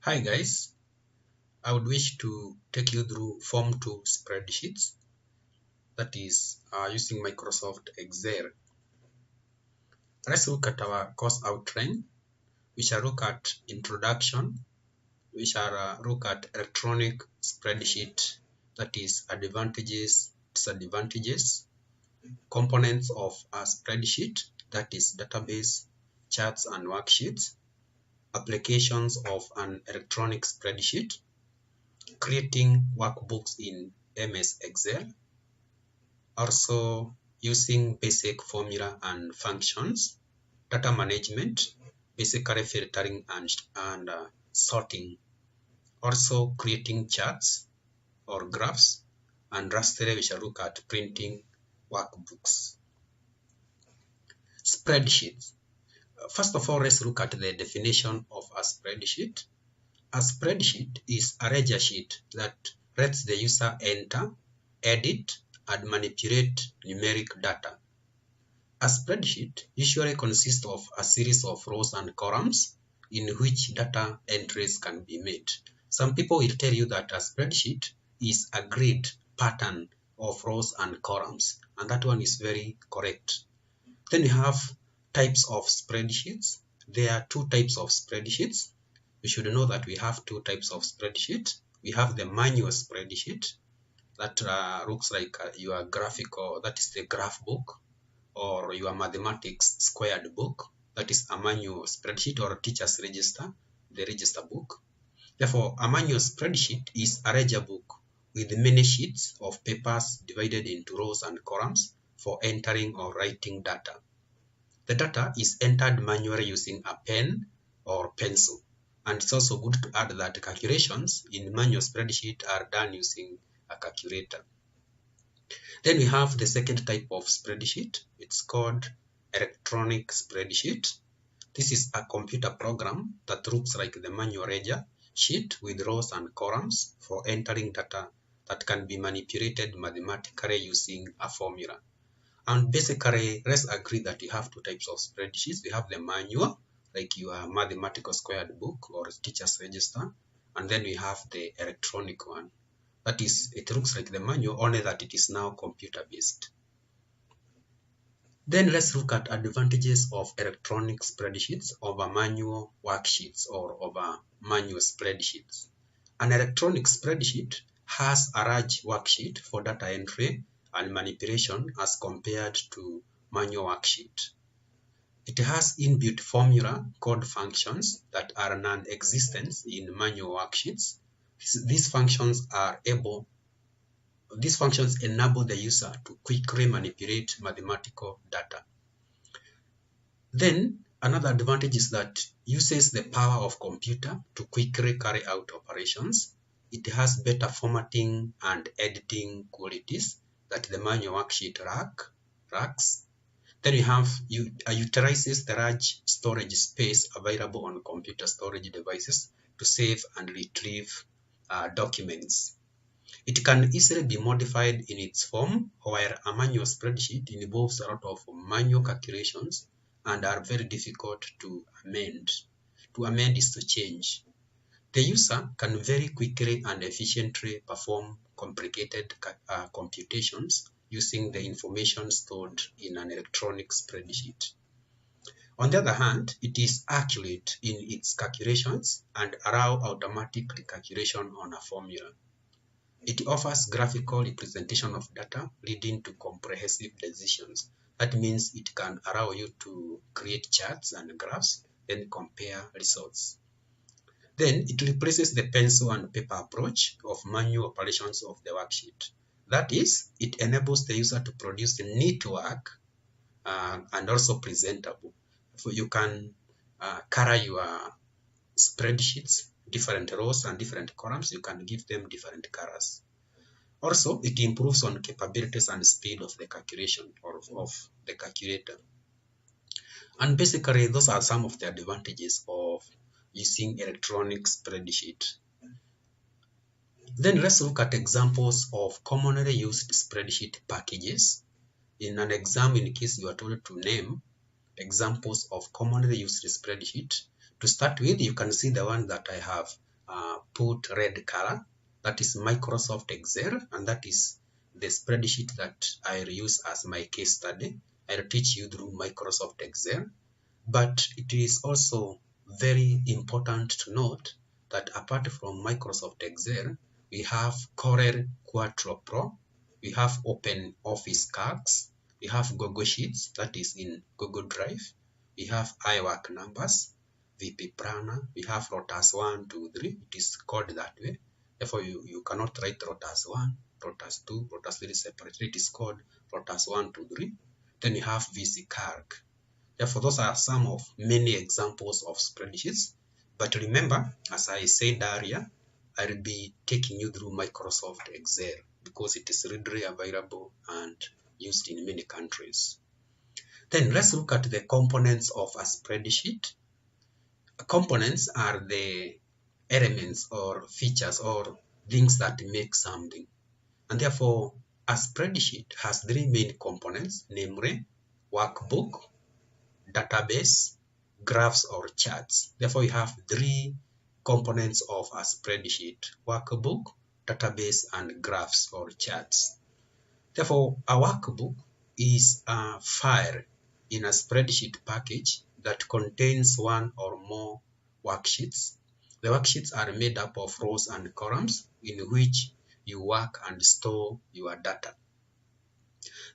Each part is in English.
Hi guys, I would wish to take you through Form 2 spreadsheets, that is using Microsoft Excel. Let's look at our course outline. We shall look at introduction. We shall look at electronic spreadsheet, that is advantages, disadvantages, components of a spreadsheet, that is database, charts and worksheets, applications of an electronic spreadsheet, creating workbooks in MS Excel, also using basic formula and functions, data management, basically filtering and sorting, also creating charts or graphs, and lastly we shall look at printing workbooks. Spreadsheets. First of all, let's look at the definition of a spreadsheet. A spreadsheet is a ledger sheet that lets the user enter, edit, and manipulate numeric data. A spreadsheet usually consists of a series of rows and columns in which data entries can be made. Some people will tell you that a spreadsheet is a grid pattern of rows and columns, and that one is very correct. Then we have types of spreadsheets. There are two types of spreadsheets. We should know that we have two types of spreadsheet. We have the manual spreadsheet that looks like your graphical, that is the graph book, or your mathematics squared book, that is a manual spreadsheet, or teacher's register, the register book. Therefore, a manual spreadsheet is a ledger book with many sheets of papers divided into rows and columns for entering or writing data. The data is entered manually using a pen or pencil. And it's also good to add that calculations in manual spreadsheet are done using a calculator. Then we have the second type of spreadsheet. It's called electronic spreadsheet. This is a computer program that looks like the manual ledger sheet with rows and columns for entering data that can be manipulated mathematically using a formula. And basically, let's agree that we have two types of spreadsheets. We have the manual, like your mathematical squared book or teacher's register, and then we have the electronic one. That is, it looks like the manual, only that it is now computer-based. Then let's look at advantages of electronic spreadsheets over manual worksheets or over manual spreadsheets. An electronic spreadsheet has a large worksheet for data entry and manipulation as compared to manual worksheet. It has inbuilt formula code functions that are non-existent in manual worksheets. These functions enable the user to quickly manipulate mathematical data. Then another advantage is that it uses the power of computer to quickly carry out operations. It has better formatting and editing qualities that the manual worksheet lacks. Then we have utilizes the large storage space available on computer storage devices to save and retrieve documents. It can easily be modified in its form, while a manual spreadsheet involves a lot of manual calculations and are very difficult to amend. To amend is to change. The user can very quickly and efficiently perform complicated computations using the information stored in an electronic spreadsheet. On the other hand, it is accurate in its calculations and allows automatic recalculation on a formula. It offers graphical representation of data leading to comprehensive decisions. That means it can allow you to create charts and graphs, then compare results. Then it replaces the pencil and paper approach of manual operations of the worksheet. That is, it enables the user to produce neat work and also presentable. So you can color your spreadsheets, different rows and different columns. You can give them different colors. Also, it improves on capabilities and speed of the calculation or of the calculator. And basically, those are some of the advantages of using electronic spreadsheet. Then let's look at examples of commonly used spreadsheet packages. In an exam, in case you are told to name examples of commonly used spreadsheet, to start with, you can see the one that I have put red color. That is Microsoft Excel, and that is the spreadsheet that I'll use as my case study. I'll teach you through Microsoft Excel. But it is also very important to note that apart from Microsoft Excel, we have Corel Quattro Pro, we have Open Office Calcs, we have Google Sheets, that is in Google Drive, we have iWork Numbers, VP Planner, we have Lotus 1, 2, 3, it is called that way. Therefore, you cannot write Lotus 1, Lotus 2, Lotus 3 separately, it is called Lotus 1, 2, 3. Then you have VC Calc. Therefore, those are some of many examples of spreadsheets. But remember, as I said earlier, I'll be taking you through Microsoft Excel because it is readily available and used in many countries. Then let's look at the components of a spreadsheet. Components are the elements or features or things that make something. And therefore, a spreadsheet has three main components, namely workbook, database, graphs or charts. Therefore, you have three components of a spreadsheet: workbook, database, and graphs or charts. Therefore, a workbook is a file in a spreadsheet package that contains one or more worksheets. The worksheets are made up of rows and columns in which you work and store your data.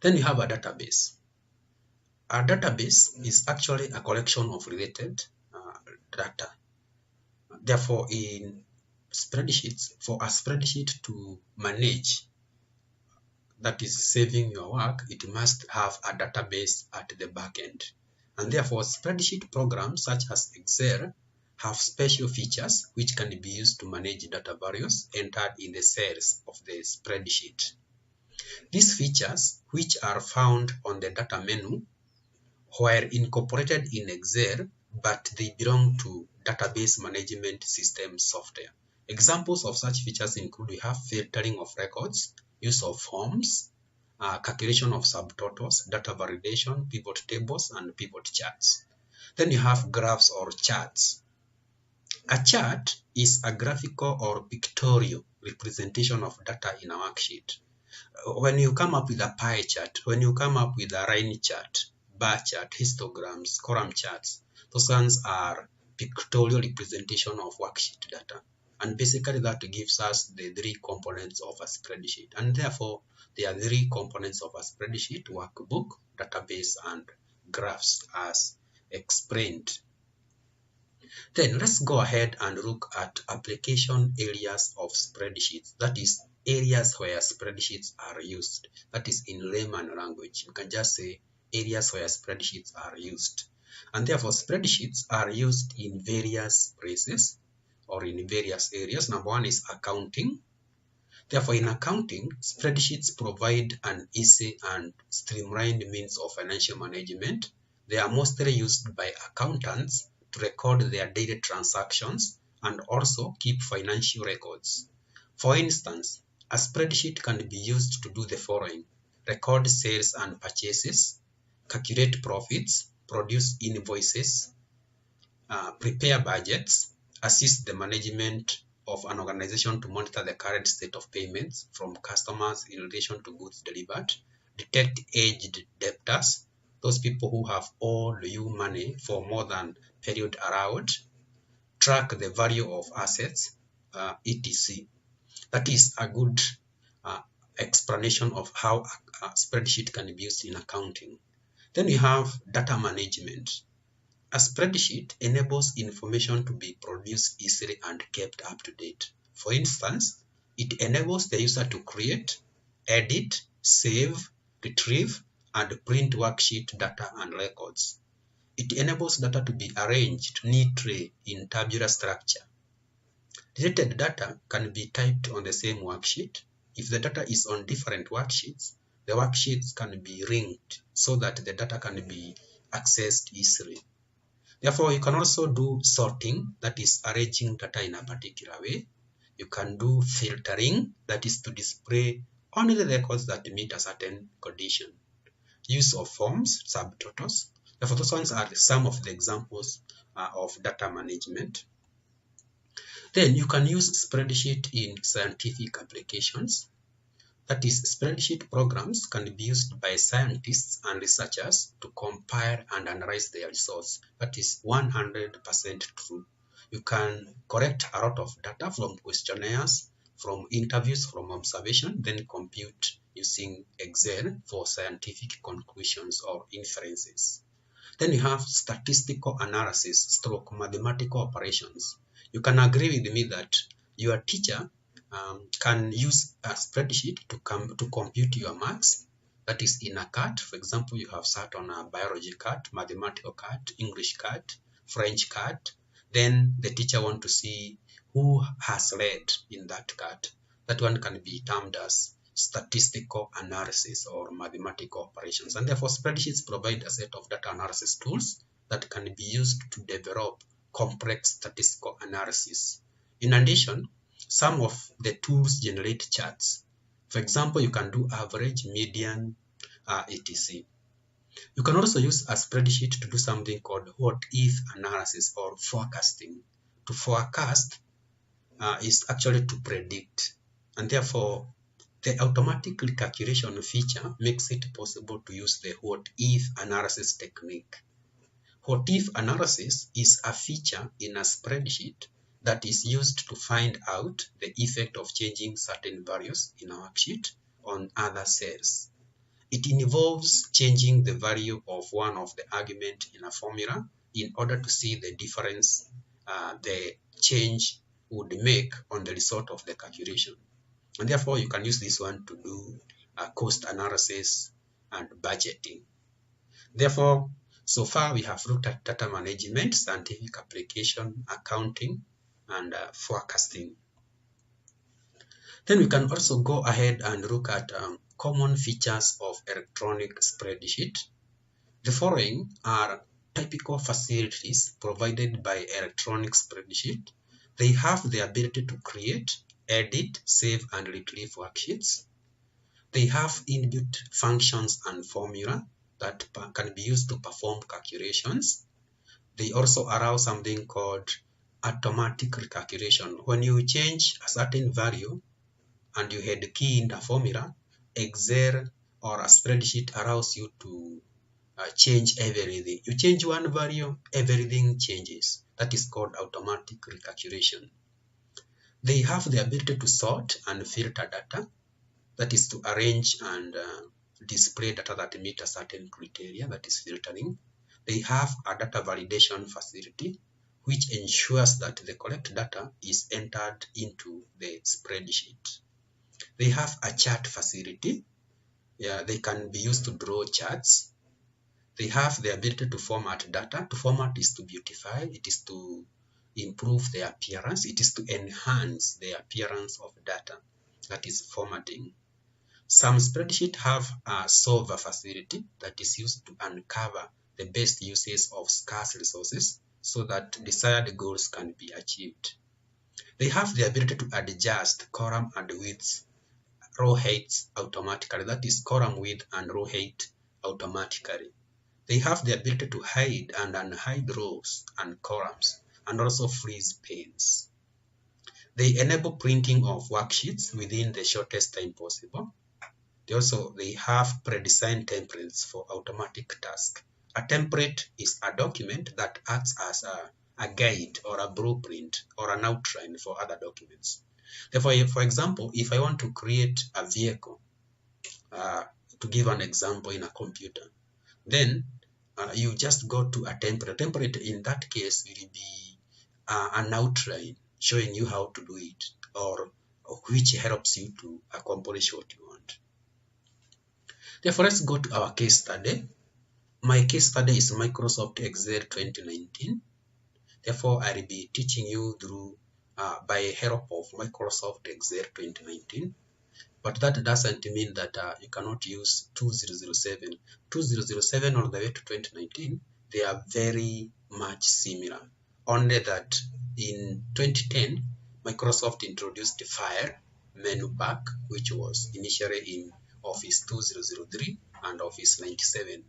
Then you have a database. A database is actually a collection of related data. Therefore, in spreadsheets, for a spreadsheet to manage, that is saving your work, it must have a database at the back end. And therefore, spreadsheet programs such as Excel have special features which can be used to manage data values entered in the cells of the spreadsheet. These features, which are found on the data menu, were incorporated in Excel, but they belong to database management system software. Examples of such features include we have filtering of records, use of forms, calculation of subtotals, data validation, pivot tables, and pivot charts. Then you have graphs or charts. A chart is a graphical or pictorial representation of data in a worksheet. When you come up with a pie chart, when you come up with a line chart, bar chart, histograms, column charts, those ones are pictorial representation of worksheet data. And basically that gives us the three components of a spreadsheet. And therefore, there are three components of a spreadsheet: workbook, database, and graphs as explained. Then let's go ahead and look at application areas of spreadsheets. That is, areas where spreadsheets are used. That is in layman language. You can just say areas where spreadsheets are used. And therefore, spreadsheets are used in various places or in various areas. Number one is accounting. Therefore, in accounting, spreadsheets provide an easy and streamlined means of financial management. They are mostly used by accountants to record their daily transactions and also keep financial records. For instance, a spreadsheet can be used to do the following: record sales and purchases, calculate profits, produce invoices, prepare budgets, assist the management of an organization to monitor the current state of payments from customers in relation to goods delivered, detect aged debtors, those people who have owed you money for more than period allowed, track the value of assets, etc. That is a good explanation of how a spreadsheet can be used in accounting. Then we have data management. A spreadsheet enables information to be produced easily and kept up to date. For instance, it enables the user to create, edit, save, retrieve, and print worksheet data and records. It enables data to be arranged neatly in tabular structure. Deleted data can be typed on the same worksheet. If the data is on different worksheets, the worksheets can be linked so that the data can be accessed easily. Therefore, you can also do sorting, that is arranging data in a particular way. You can do filtering, that is to display only the records that meet a certain condition. Use of forms, subtotals. Therefore, those ones are some of the examples of data management. Then you can use spreadsheet in scientific applications. That is, spreadsheet programs can be used by scientists and researchers to compile and analyze their results. That is 100% true. You can collect a lot of data from questionnaires, from interviews, from observation, then compute using Excel for scientific conclusions or inferences. Then you have statistical analysis stroke mathematical operations. You can agree with me that your teacher can use a spreadsheet to compute your marks. That is in a CAT. For example, you have sat on a biology CAT, mathematical CAT, English CAT, French CAT. Then the teacher wants to see who has led in that CAT. That one can be termed as statistical analysis or mathematical operations. And therefore, spreadsheets provide a set of data analysis tools that can be used to develop complex statistical analysis. In addition, some of the tools generate charts. For example, you can do average, median, etc. You can also use a spreadsheet to do something called what-if analysis or forecasting. To forecast is actually to predict, and therefore the automatic recalculation feature makes it possible to use the what-if analysis technique. What-if analysis is a feature in a spreadsheet that is used to find out the effect of changing certain values in a worksheet on other cells. It involves changing the value of one of the arguments in a formula in order to see the difference the change would make on the result of the calculation. And therefore, you can use this one to do cost analysis and budgeting. Therefore, so far we have looked at data management, scientific application, accounting, and forecasting. Then we can also go ahead and look at common features of electronic spreadsheet. The following are typical facilities provided by electronic spreadsheet. They have the ability to create, edit, save, and retrieve worksheets. They have inbuilt functions and formula that can be used to perform calculations. They also allow something called automatic recalculation. When you change a certain value and you had key in the formula, Excel or a spreadsheet allows you to change everything. You change one value, everything changes. That is called automatic recalculation. They have the ability to sort and filter data. That is to arrange and display data that meet a certain criteria, that is filtering. They have a data validation facility, which ensures that the correct data is entered into the spreadsheet. They have a chart facility. They can be used to draw charts. They have the ability to format data. To format is to beautify. It is to improve the appearance. It is to enhance the appearance of data. That is formatting. Some spreadsheets have a solver facility that is used to uncover the best uses of scarce resources so that desired goals can be achieved. They have the ability to adjust column and width, row heights automatically. That is column width and row height automatically. They have the ability to hide and unhide rows and columns and also freeze panes. They enable printing of worksheets within the shortest time possible. They have pre-designed templates for automatic tasks. A template is a document that acts as a guide or a blueprint or an outline for other documents. Therefore, for example, if I want to create a vehicle, to give an example in a computer, then you just go to a template. A template in that case will be an outline showing you how to do it, or which helps you to accomplish what you want. Therefore, let's go to our case study. My case study is Microsoft Excel 2019. Therefore, I'll be teaching you through by help of Microsoft Excel 2019. But that doesn't mean that you cannot use 2007. 2007 all the way to 2019, they are very much similar. Only that in 2010, Microsoft introduced the File menu pack, which was initially in Office 2003 and Office 97,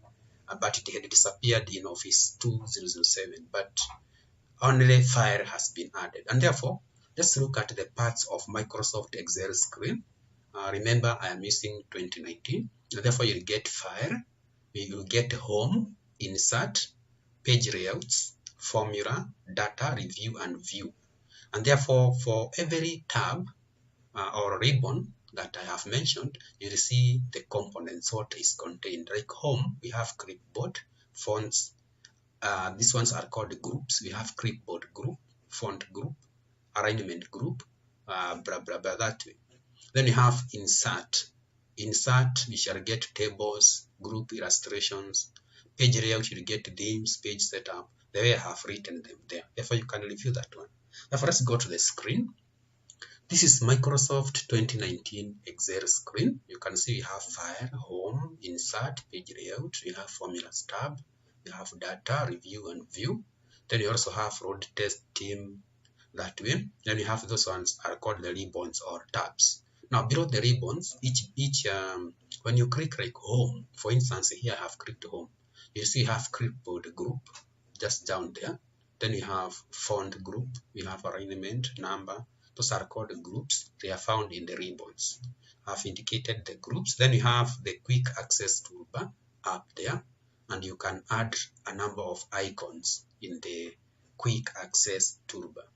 but it had disappeared in Office 2007. But only File has been added, and therefore Let's look at the parts of Microsoft Excel screen. Remember, I am using 2019. Therefore, you'll get File, you'll get Home, Insert, Page Layouts, Formula, Data, Review, and View. And therefore, for every tab or ribbon that I have mentioned, you'll see the components, what is contained. Like Home, we have clipboard, fonts. These ones are called groups. We have clipboard group, font group, alignment group, blah, blah, blah, that way. Then you have insert. Insert, we shall get tables, group illustrations, page layout, you'll get themes, page setup. The way I have written them there. Therefore, you can review that one. Therefore, let's go to the screen. This is Microsoft 2019 Excel screen. You can see we have File, Home, Insert, Page Layout. We have Formulas tab. We have Data, Review, and View. Then you also have Road Test Team that way. Then you have those ones are called the ribbons or tabs. Now below the ribbons, when you click like Home, for instance, here I have clicked Home. You see you have clipboard group just down there. Then you have font group. We have alignment, number. Those are called groups. They are found in the ribbons. I've indicated the groups. Then you have the quick access toolbar up there, and you can add a number of icons in the quick access toolbar.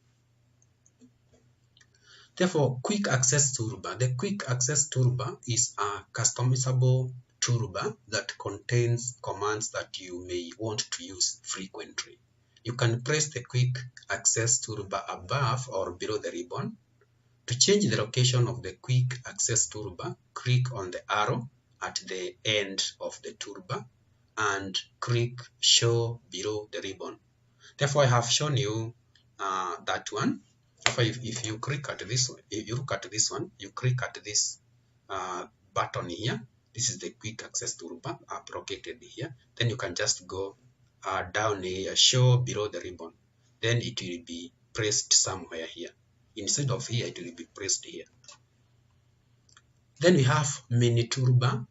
Therefore, quick access toolbar. The quick access toolbar is a customizable toolbar that contains commands that you may want to use frequently. You can press the quick access toolbar above or below the ribbon. To change the location of the quick access toolbar, click on the arrow at the end of the toolbar and click show below the ribbon. Therefore, I have shown you that one. If you click at this one, if you look at this one, you click at this button here. This is the quick access toolbar located here. Then you can just go down here, show below the ribbon. Then it will be pressed somewhere here. Instead of here, it will be pressed here. Then we have mini toolbar.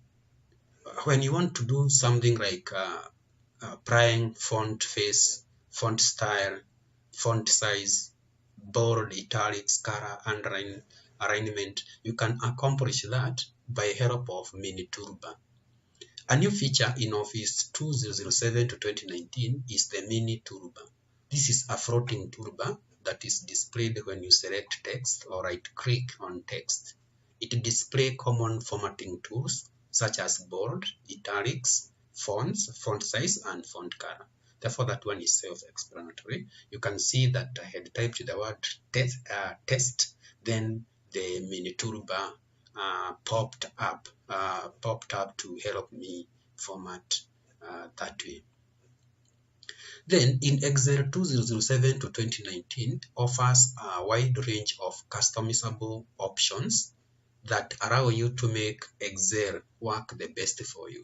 When you want to do something like applying font face, font style, font size, bold, italics, color, underline, alignment, you can accomplish that by help of mini toolbar. A new feature in Office 2007 to 2019 is the mini toolbar. This is a floating toolbar that is displayed when you select text or right-click on text. It displays common formatting tools such as bold, italics, fonts, font size, and font color. Therefore, that one is self-explanatory. You can see that I had typed the word test, then the mini toolbar popped up to help me format that way. Then in Excel 2007 to 2019 offers a wide range of customizable options that allow you to make Excel work the best for you.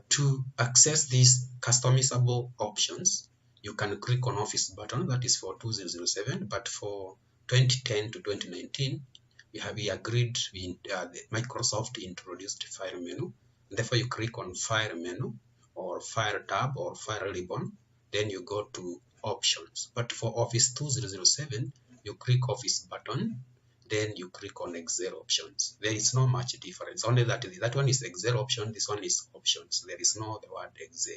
To access these customizable options, you can click on Office button, that is for 2007, but for 2010 to 2019, we agreed Microsoft introduced File menu. Therefore, you click on File menu or File tab or File ribbon, then you go to Options. But for Office 2007, you click Office button, then you click on Excel options. There is no much difference, only that one is Excel option, this one is options. There is no the word Excel.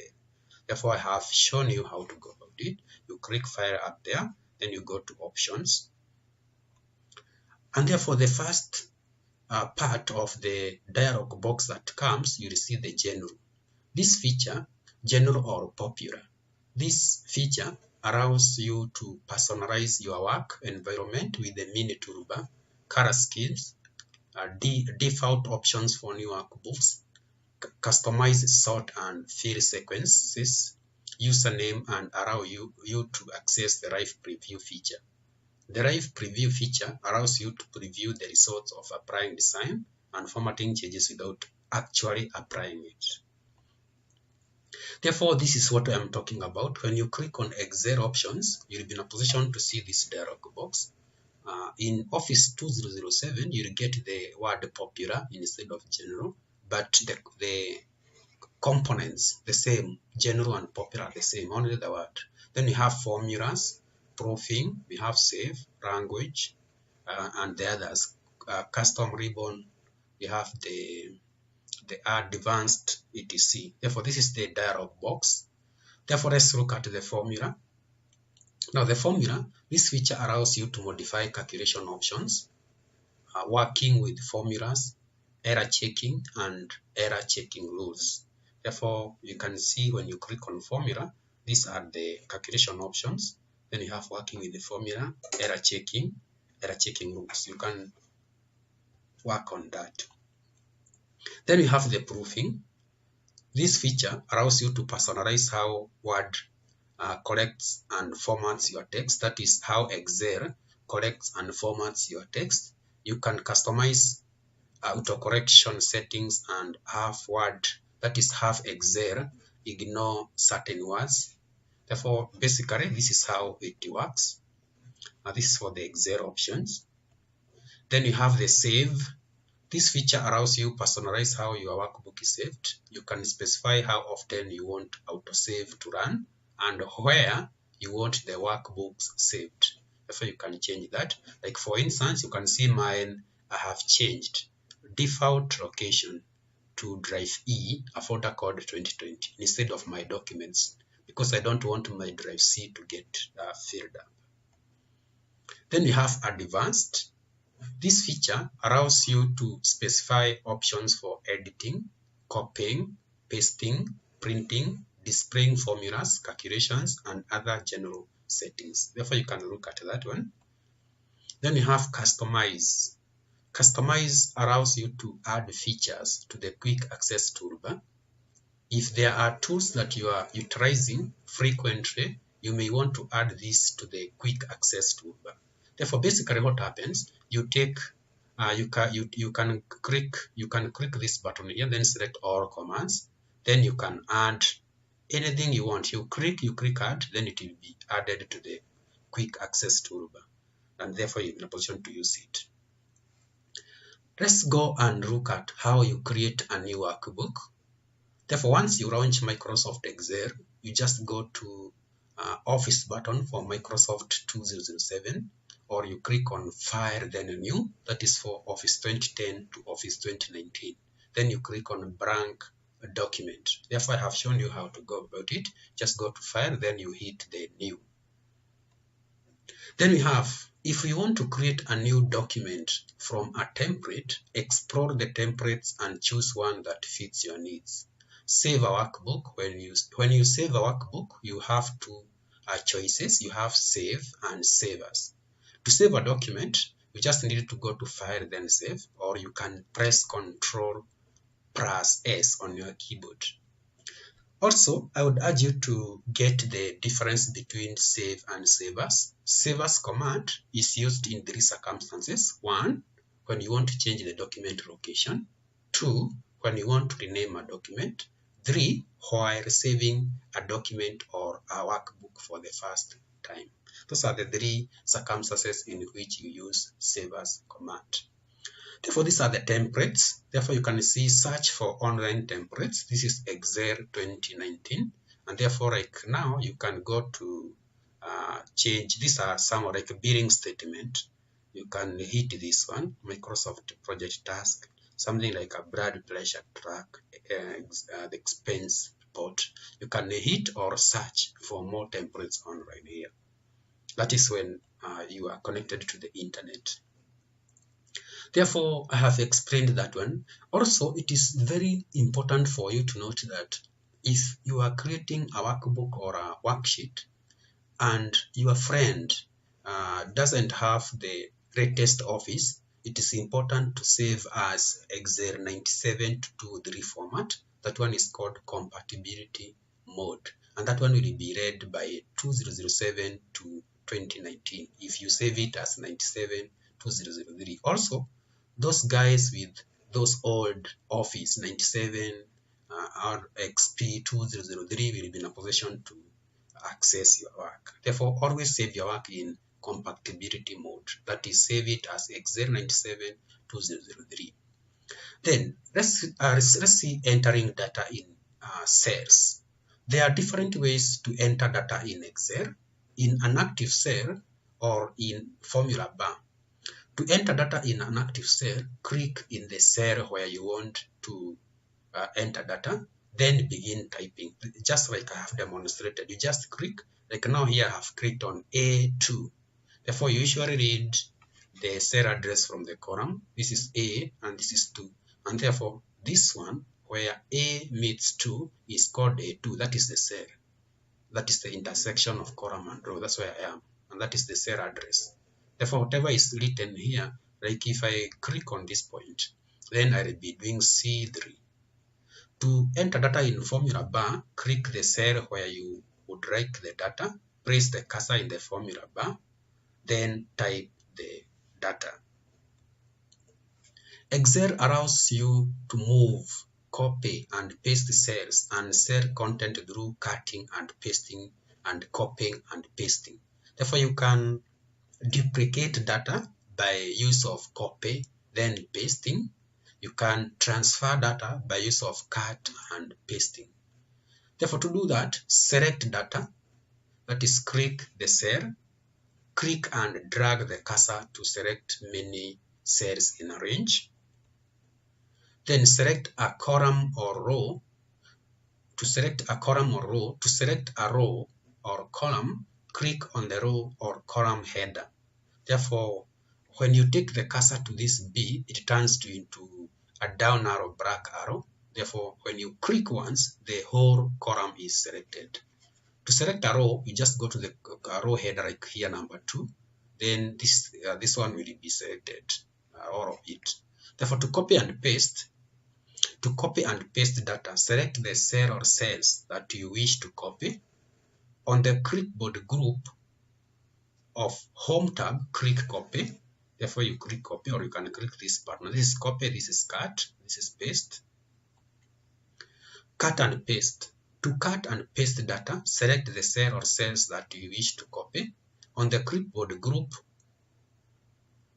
Therefore, I have shown you how to go about it. You click File up there, then you go to Options. And therefore, the first part of the dialog box that comes, you receive the general. This feature, general or popular, this feature allows you to personalize your work environment with the mini toolbar, color schemes, default options for new workbooks, customize sort and fill sequences, username, and allow you to access the live preview feature. The live preview feature allows you to preview the results of applying design and formatting changes without actually applying it. Therefore, this is what I am talking about. When you click on Excel options, you'll be in a position to see this dialog box. In Office 2007, you'll get the word popular instead of general, but the components the same, general and popular are the same, only the word. Then you have formulas, proofing, we have save, language, and the others. Custom ribbon, we have the advanced etc. Therefore, this is the dialog box. Therefore, let's look at the formula. Now, the formula, this feature allows you to modify calculation options, working with formulas, error checking, and error checking rules. Therefore, you can see when you click on formula, these are the calculation options. Then you have working with the formula, error checking rules. You can work on that. Then you have the proofing. This feature allows you to personalize how Word collects and formats your text. That is how Excel collects and formats your text. You can customize autocorrection settings and have Word, that is have Excel, ignore certain words. Therefore, basically, this is how it works. This is for the Excel options. Then you have the save. This feature allows you to personalize how your workbook is saved. You can specify how often you want autosave to run and where you want the workbooks saved. Therefore, you can change that. Like for instance, you can see mine, I have changed default location to Drive E, a folder called 2020, instead of my documents, because I don't want my Drive C to get filled up. Then you have advanced. This feature allows you to specify options for editing, copying, pasting, printing, displaying formulas, calculations, and other general settings. Therefore, you can look at that one. Then you have customize. Customize allows you to add features to the quick access toolbar. If there are tools that you are utilizing frequently, you may want to add this to the quick access toolbar. Therefore, basically what happens, you take, you can click this button here, then select all commands. Then you can add anything you want. You click add, then it will be added to the quick access toolbar, and therefore you're in a position to use it. Let's go and look at how you create a new workbook. Therefore, once you launch Microsoft Excel, you just go to Office button for Microsoft 2007, or you click on File, then New, that is for Office 2010 to Office 2019. Then you click on Blank Document. Therefore, I have shown you how to go about it. Just go to File, then you hit the New. Then we have, if we want to create a new document from a template, explore the templates and choose one that fits your needs. Save a workbook. When you save a workbook, you have two choices. You have Save and Save As. To save a document, you just need to go to File, then Save, or you can press Ctrl+S on your keyboard. Also, I would urge you to get the difference between save and save as. Save as command is used in 3 circumstances. 1, when you want to change the document location. 2, when you want to rename a document. 3, while saving a document or a workbook for the first time. Those are the 3 circumstances in which you use save as command. Therefore, these are the templates. Therefore, you can see search for online templates. This is Excel 2019. And therefore, like now, you can go to change. These are some like billing statement. You can hit this one, Microsoft Project Task, something like a blood pressure track, the expense report. You can hit or search for more templates online here. That is when you are connected to the internet. Therefore, I have explained that one. Also, it is very important for you to note that if you are creating a workbook or a worksheet and your friend doesn't have the latest Office, it is important to save as Excel 97 to 23 format. That one is called compatibility mode, and that one will be read by 2007 to 2019 if you save it as 97 2003. Also, those guys with those old Office 97 or XP 2003 will be in a position to access your work. Therefore, always save your work in compatibility mode. That is, save it as Excel 97 2003. Then let's see entering data in cells. There are different ways to enter data in Excel. in an active cell or in formula bar. To enter data in an active cell, click in the cell where you want to enter data, then begin typing. Just like I have demonstrated, you just click. Like now here I have clicked on A2. Therefore, you usually read the cell address from the column. This is A and this is 2. And therefore, this one where A meets 2 is called A2. That is the cell. That is the intersection of column and row. That's where I am. And that is the cell address. Therefore, whatever is written here, like if I click on this point, then I will be doing C3. To enter data in formula bar, click the cell where you would like the data, place the cursor in the formula bar, then type the data. Excel allows you to move, copy, and paste cells and cell content through cutting and pasting and copying and pasting. Therefore, you can duplicate data by use of copy, then pasting. You can transfer data by use of cut and pasting. Therefore, to do that, select data, that is click the cell, click and drag the cursor to select many cells in a range. Then select a column or row. To select a column or row, to select a row or column, click on the row or column header. Therefore, when you take the cursor to this B, it turns into a down arrow, black arrow. Therefore, when you click once, the whole column is selected. To select a row, you just go to the row header, like here, number 2. Then this one will be selected, all of it. Therefore, to copy and paste data, select the cell or cells that you wish to copy. On the clipboard group of Home tab, click copy. Therefore, you click copy, or you can click this button. This is copy, this is cut, this is paste. Cut and paste. To cut and paste data, select the cell or cells that you wish to copy. On the clipboard group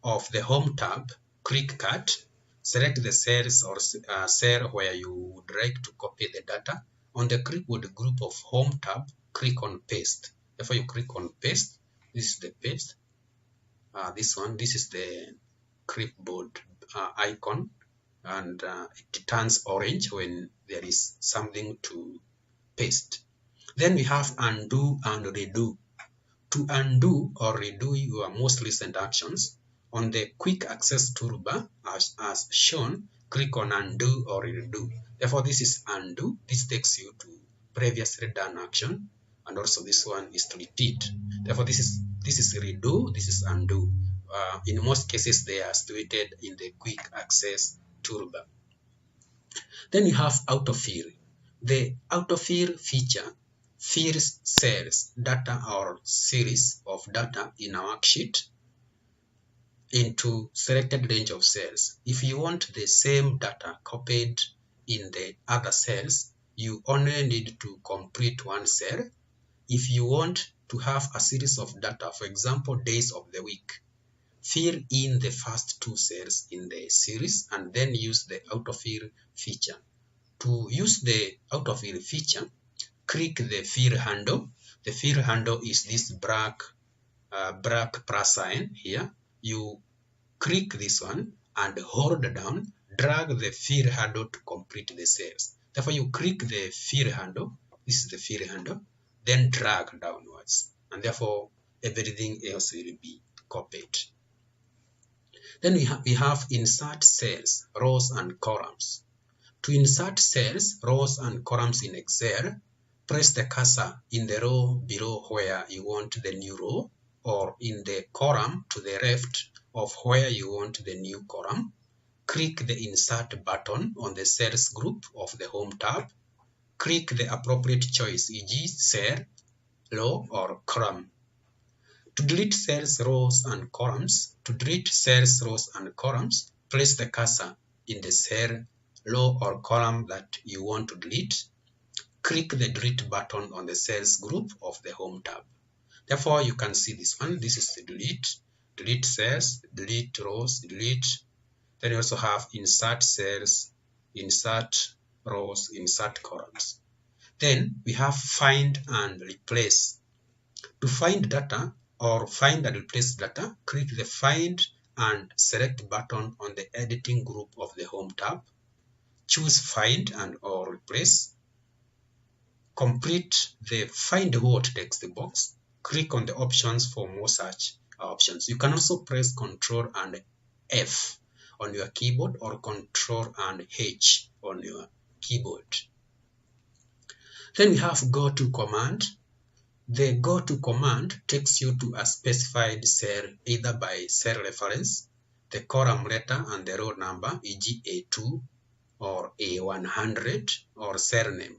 of the Home tab, click cut. Select the cells or cell where you would like to copy the data. On the clipboard group of Home tab, click on paste. Therefore, you click on paste. This is the paste. This is the clipboard icon, and it turns orange when there is something to paste. Then we have undo and redo. To undo or redo your most recent actions, on the quick access toolbar as shown, click on undo or redo. Therefore, this is undo. This takes you to previously done action, and also this one is to repeat. Therefore, this is redo, this is undo. In most cases, they are situated in the quick access toolbar. Then we have autofill. The autofill feature fills cells, data, or series of data in a worksheet into selected range of cells. If you want the same data copied in the other cells, you only need to complete one cell. If you want to have a series of data, for example, days of the week, fill in the first 2 cells in the series and then use the autofill feature. To use the autofill feature, click the fill handle. The fill handle is this black plus sign here. You click this one and hold down, drag the fill handle to complete the cells. Therefore, you click the fill handle. This is the fill handle. Then drag downwards, and therefore everything else will be copied. Then we have insert cells, rows, and columns. To insert cells, rows, and columns in Excel, press the cursor in the row below where you want the new row, or in the column to the left of where you want the new column. Click the Insert button on the Cells group of the Home tab. Click the appropriate choice, e.g. cell, row, or column. To delete cells, rows, and columns, place the cursor in the cell, row, or column that you want to delete. Click the Delete button on the Cells group of the Home tab. Therefore, you can see this one. This is the delete cells, delete rows, delete. Then you also have insert cells, insert rows, insert columns. Then we have find and replace. To find data or find and replace data, click the Find and Select button on the Editing group of the Home tab. Choose Find and or Replace. Complete the Find What text box. Click on the options for more search options. You can also press Ctrl and F on your keyboard or Ctrl and H on your keyboard. Then we have Go To command. The Go To command takes you to a specified cell either by cell reference, the column letter and the row number, e.g. A2 or A100, or cell name.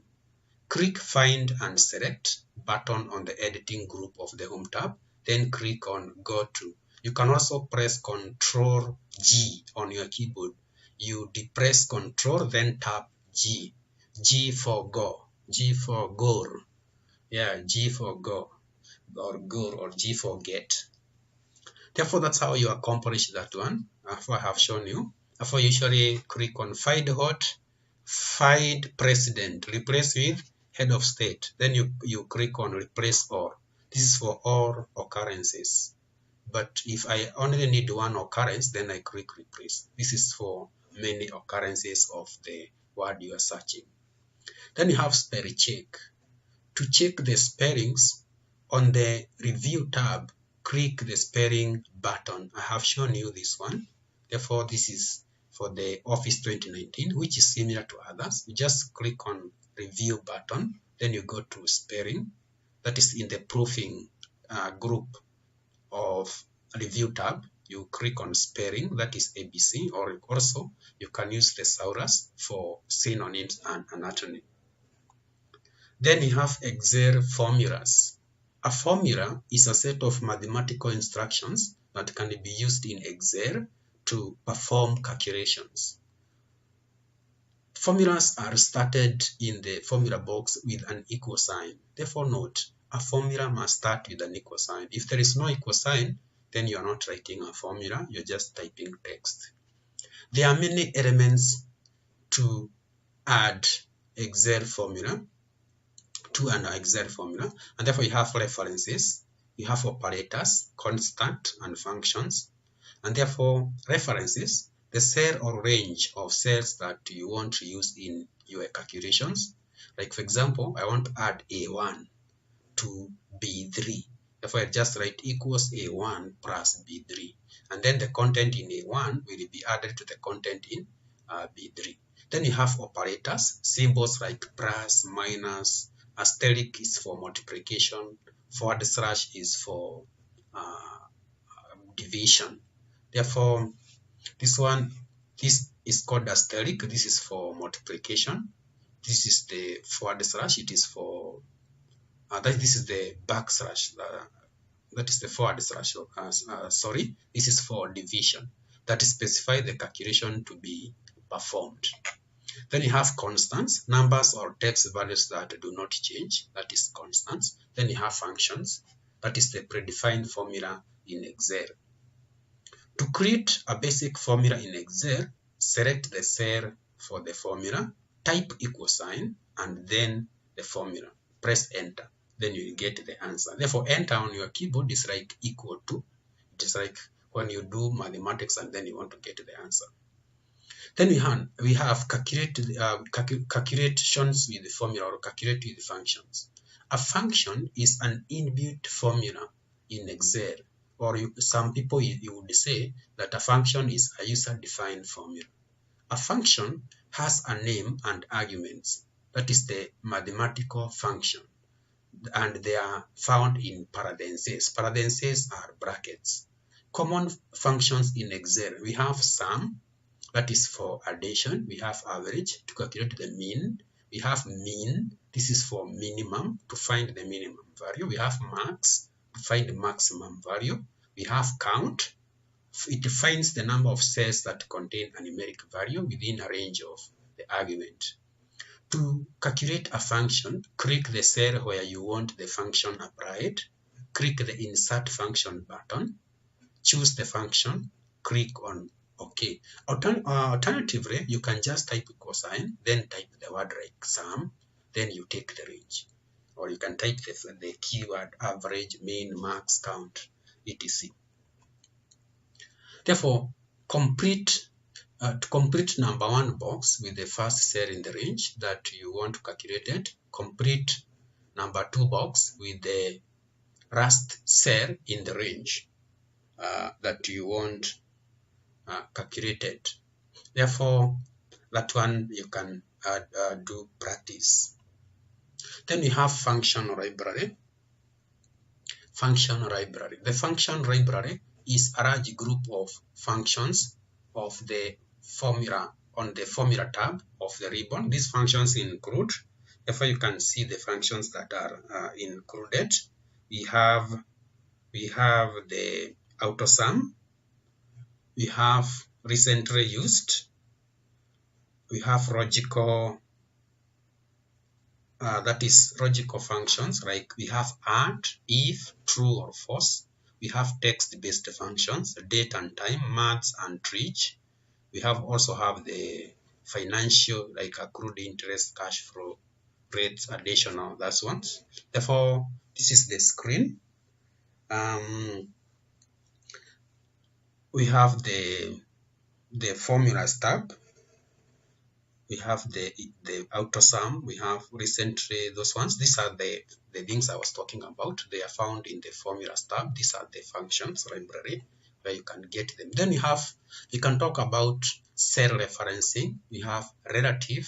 Click Find and Select button on the Editing group of the Home tab, then click on Go To. You can also press Ctrl G on your keyboard. You depress Ctrl, then tap G. G for Go, G for Go. Yeah, G for Go, or Go, or G for Get. Therefore, that's how you accomplish that one. After I have shown you. Therefore, you usually click on Find What, Find President, replace with Head of State. Then you click on Replace All. This is for all occurrences. But if I only need one occurrence, then I click Replace. This is for many occurrences of the word you are searching. Then you have spell check. To check the spellings, on the Review tab, click the spelling button. I have shown you this one. Therefore, this is for the Office 2019, which is similar to others. You just click on Review button, then you go to spelling. That is in the proofing group of Review tab. You click on spelling, that is ABC, or also you can use thesaurus for synonyms and anatomy. Then you have Excel formulas. A formula is a set of mathematical instructions that can be used in Excel to perform calculations. Formulas are started in the formula box with an equal sign. Therefore, note, a formula must start with an equal sign. If there is no equal sign, then you are not writing a formula, you're just typing text. There are many elements to add Excel formula, to an Excel formula, and therefore you have references, you have operators, constant and functions, and therefore references, the cell or range of cells that you want to use in your calculations. Like for example, I want to add A1 to B3. Therefore, I just write equals A1 plus B3. And then the content in A1 will be added to the content in B3. Then you have operators, symbols like plus, minus, asterisk is for multiplication, forward slash is for division. Therefore, this is called asterisk. This is for multiplication. This is the forward slash. It is for this is the backslash. That is the forward slash. Sorry, this is for division. That specifies the calculation to be performed. Then you have constants, numbers or text values that do not change. That is constants. Then you have functions. That is the predefined formula in Excel. To create a basic formula in Excel, select the cell for the formula, type equal sign, and then the formula. Press enter. Then you will get the answer. Therefore, enter on your keyboard is like equal to. It is like when you do mathematics and then you want to get the answer. Then we have calculations with the formula or calculate with the functions. A function is an inbuilt formula in Excel, or some people you would say that a function is a user-defined formula. A function has a name and arguments. That is the mathematical function, and they are found in parentheses. Parentheses are brackets. Common functions in Excel, we have sum, that is for addition. We have average to calculate the mean. We have mean. This is for minimum, to find the minimum value. We have max to find the maximum value. We have count. It defines the number of cells that contain a numeric value within a range of the argument. To calculate a function, click the cell where you want the function applied. Click the insert function button. Choose the function. Click on OK. Alternatively, you can just type equal sign, then type the word like sum, then you take the range. or you can type the keyword average, mean, max, count, etc. Therefore, to complete number one box with the first cell in the range that you want to calculate it, complete number two box with the last cell in the range that you want calculated. Therefore, that one you can do practice. Then we have function library. Function library. The function library is a large group of functions of the formula on the formula tab of the ribbon. These functions include, therefore you can see the functions that are included. We have the auto sum, we have recently used, we have logical, that is logical functions, like we have add, if, true or false. We have text-based functions, date and time, maths and trig. We also have the financial, like accrued interest, cash flow, rates, additional, that's ones. Therefore, this is the screen. We have the formulas tab. We have the auto sum, we have recently, those ones. These are the things I was talking about. They are found in the formulas tab. These are the functions library where you can get them. Then you can talk about cell referencing. We have relative,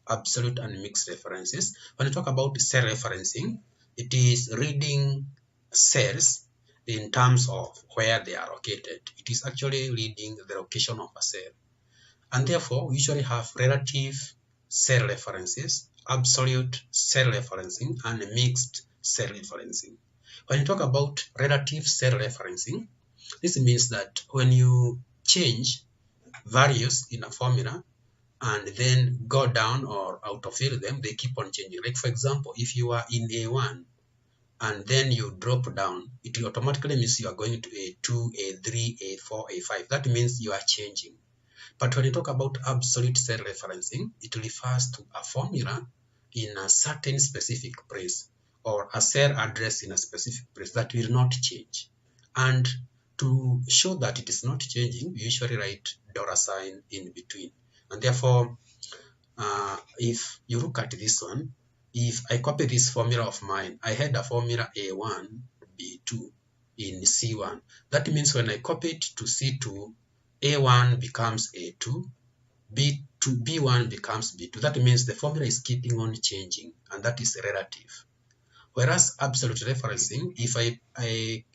absolute and mixed references. When you talk about cell referencing, it is reading cells in terms of where they are located. It is actually reading the location of a cell. And therefore, we usually have relative cell references, absolute cell referencing, and mixed cell referencing. When you talk about relative cell referencing, this means that when you change values in a formula and then go down or autofill them, they keep on changing. Like for example, if you are in A1 and then you drop down, it automatically means you are going to A2, A3, A4, A5. That means you are changing. But when you talk about absolute cell referencing, it refers to a formula in a certain specific place or a cell address in a specific place that will not change. And to show that it is not changing, we usually write $sign in between. And therefore, if you look at this one, if I copy this formula of mine, I had a formula A1, B2 in C1. That means when I copy it to C2, A1 becomes A2, B1 becomes B2. That means the formula is keeping on changing, and that is relative. Whereas absolute referencing, if I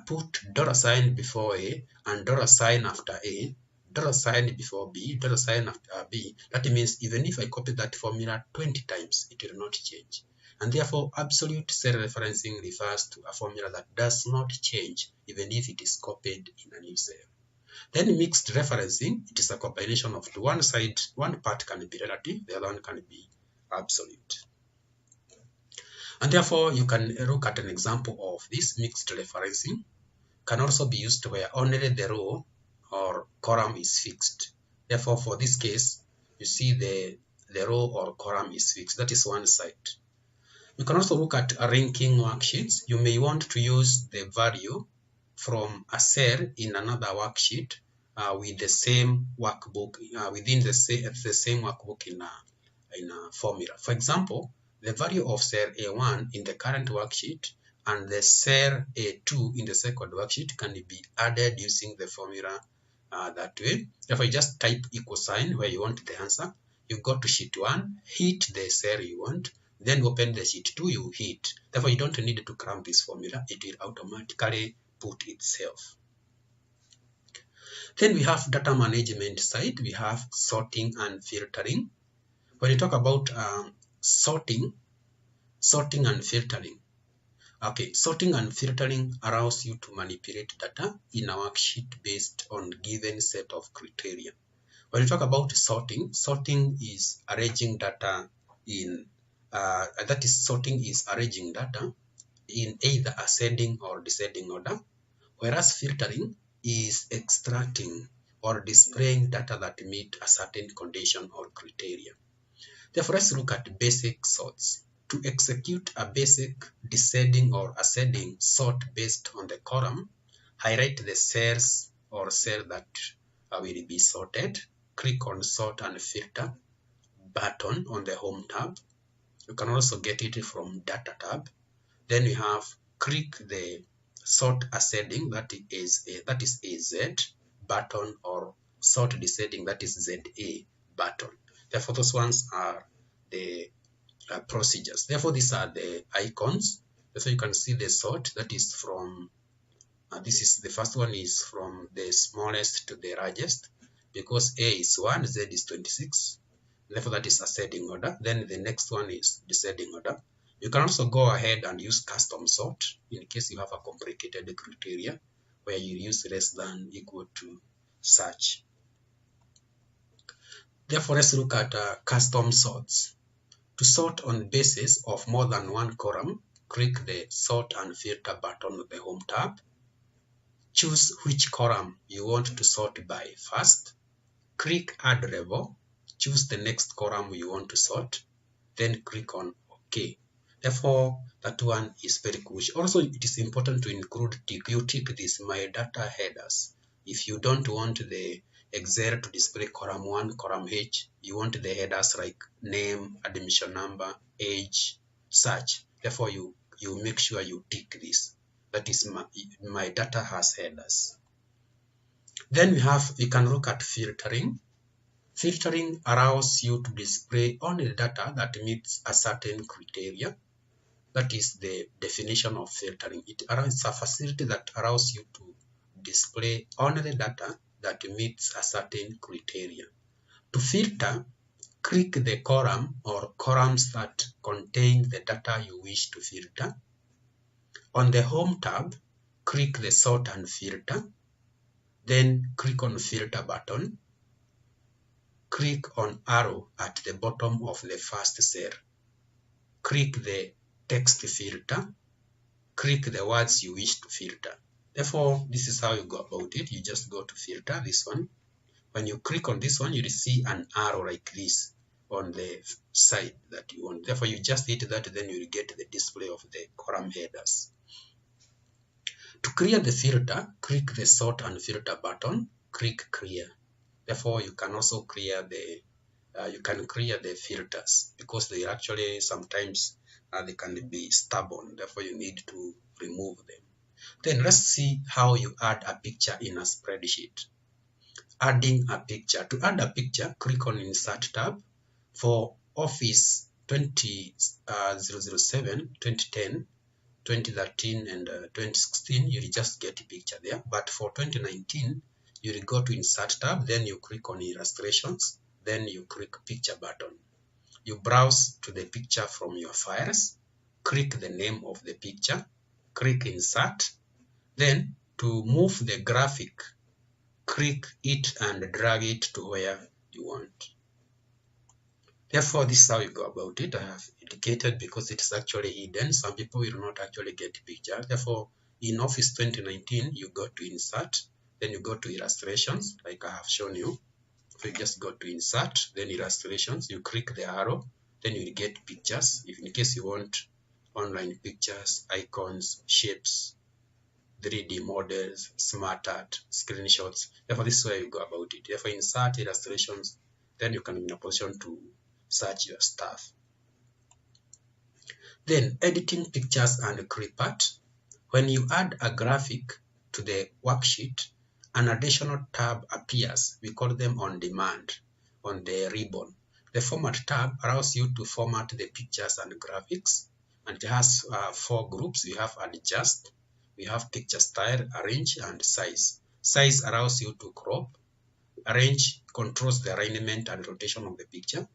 put $sign before A and $sign after A, $sign before B, $sign after B, that means even if I copy that formula 20 times, it will not change. And therefore, absolute cell referencing refers to a formula that does not change even if it is copied in a new cell. Then mixed referencing, it is a combination of two. One part can be relative, the other one can be absolute. And therefore, you can look at an example of this mixed referencing. Can also be used where only the row or column is fixed. Therefore, for this case, you see the row or column is fixed. That is one side. You can also look at ranking worksheets. You may want to use the value from a cell in another worksheet with the same workbook, within the same workbook in a formula. For example, the value of cell A1 in the current worksheet and the cell A2 in the second worksheet can be added using the formula that way. Therefore, you just type $sign where you want the answer. You go to sheet 1, hit the cell you want, then open the sheet 2, you hit. Therefore, you don't need to cram this formula. It will automatically put itself. Then we have data management side. We have sorting and filtering. When you talk about sorting and filtering, okay, sorting and filtering allows you to manipulate data in a worksheet based on given set of criteria. When you talk about sorting is arranging data in sorting is arranging data in either ascending or descending order, whereas filtering is extracting or displaying data that meet a certain condition or criteria. Therefore, let's look at basic sorts. To execute a basic descending or ascending sort based on the column, highlight the cells or cell that will be sorted. Click on Sort and Filter button on the Home tab. You can also get it from Data tab. Then you have click the Sort Ascending, that is AZ button, or Sort Descending, that is ZA button. Therefore, those ones are the procedures. Therefore, these are the icons. So you can see the sort, that is from this is the first one is from the smallest to the largest, because A is 1, Z is 26. Therefore, that is ascending order. Then the next one is descending order. You can also go ahead and use custom sort in case you have a complicated criteria where you use less than equal to such. Therefore, let's look at custom sorts. To sort on the basis of more than one column, click the Sort and Filter button on the Home tab. Choose which column you want to sort by first. Click Add Level. Choose the next column you want to sort. Then click on OK. Therefore, that one is very crucial. Also, it is important to include tick. You tick this My Data Headers. If you don't want the Excel to display column 1, column H, you want the headers like name, admission number, age, such. Therefore, you make sure you tick this. That is my data has headers. Then we can look at filtering. Filtering allows you to display only the data that meets a certain criteria. That is the definition of filtering. It's a facility that allows you to display only the data that meets a certain criteria. To filter, click the column or columns that contain the data you wish to filter. On the Home tab, click the Sort and Filter. Then click on Filter button. Click on arrow at the bottom of the first cell. Click the Text filter. Click the words you wish to filter. Therefore, this is how you go about it. You just go to Filter, this one. When you click on this one, you will see an arrow like this on the side that you want. Therefore, you just hit that, then you will get the display of the column headers. To clear the filter, click the Sort and Filter button. Click Clear. Therefore, you can also clear the filters, because they actually sometimes they can be stubborn. Therefore, you need to remove them. Then let's see how you add a picture in a spreadsheet. Adding a picture. To add a picture, click on Insert tab. For Office 2007, 2010, 2013, and 2016, you will just get a picture there. But for 2019, you will go to Insert tab, then you click on Illustrations, then you click Picture button. You browse to the picture from your files, click the name of the picture, click Insert. Then to move the graphic, click it and drag it to where you want. Therefore, this is how you go about it. I have indicated because it is actually hidden. Some people will not actually get a picture. Therefore, in Office 2019, you go to Insert, then you go to Illustrations, like I have shown you. So you just go to Insert, then Illustrations, you click the arrow, then you will get pictures. If in case you want online pictures, icons, shapes, 3D models, smart art, screenshots. Therefore, this is where you go about it. Therefore, Insert, Illustrations, then you can be in a position to search your stuff. Then editing pictures and clip art. When you add a graphic to the worksheet, an additional tab appears. We call them on demand on the ribbon. The Format tab allows you to format the pictures and graphics, and it has 4 groups. We have Adjust, we have Picture Style, Arrange, and Size. Size allows you to crop. Arrange controls the alignment and rotation of the picture.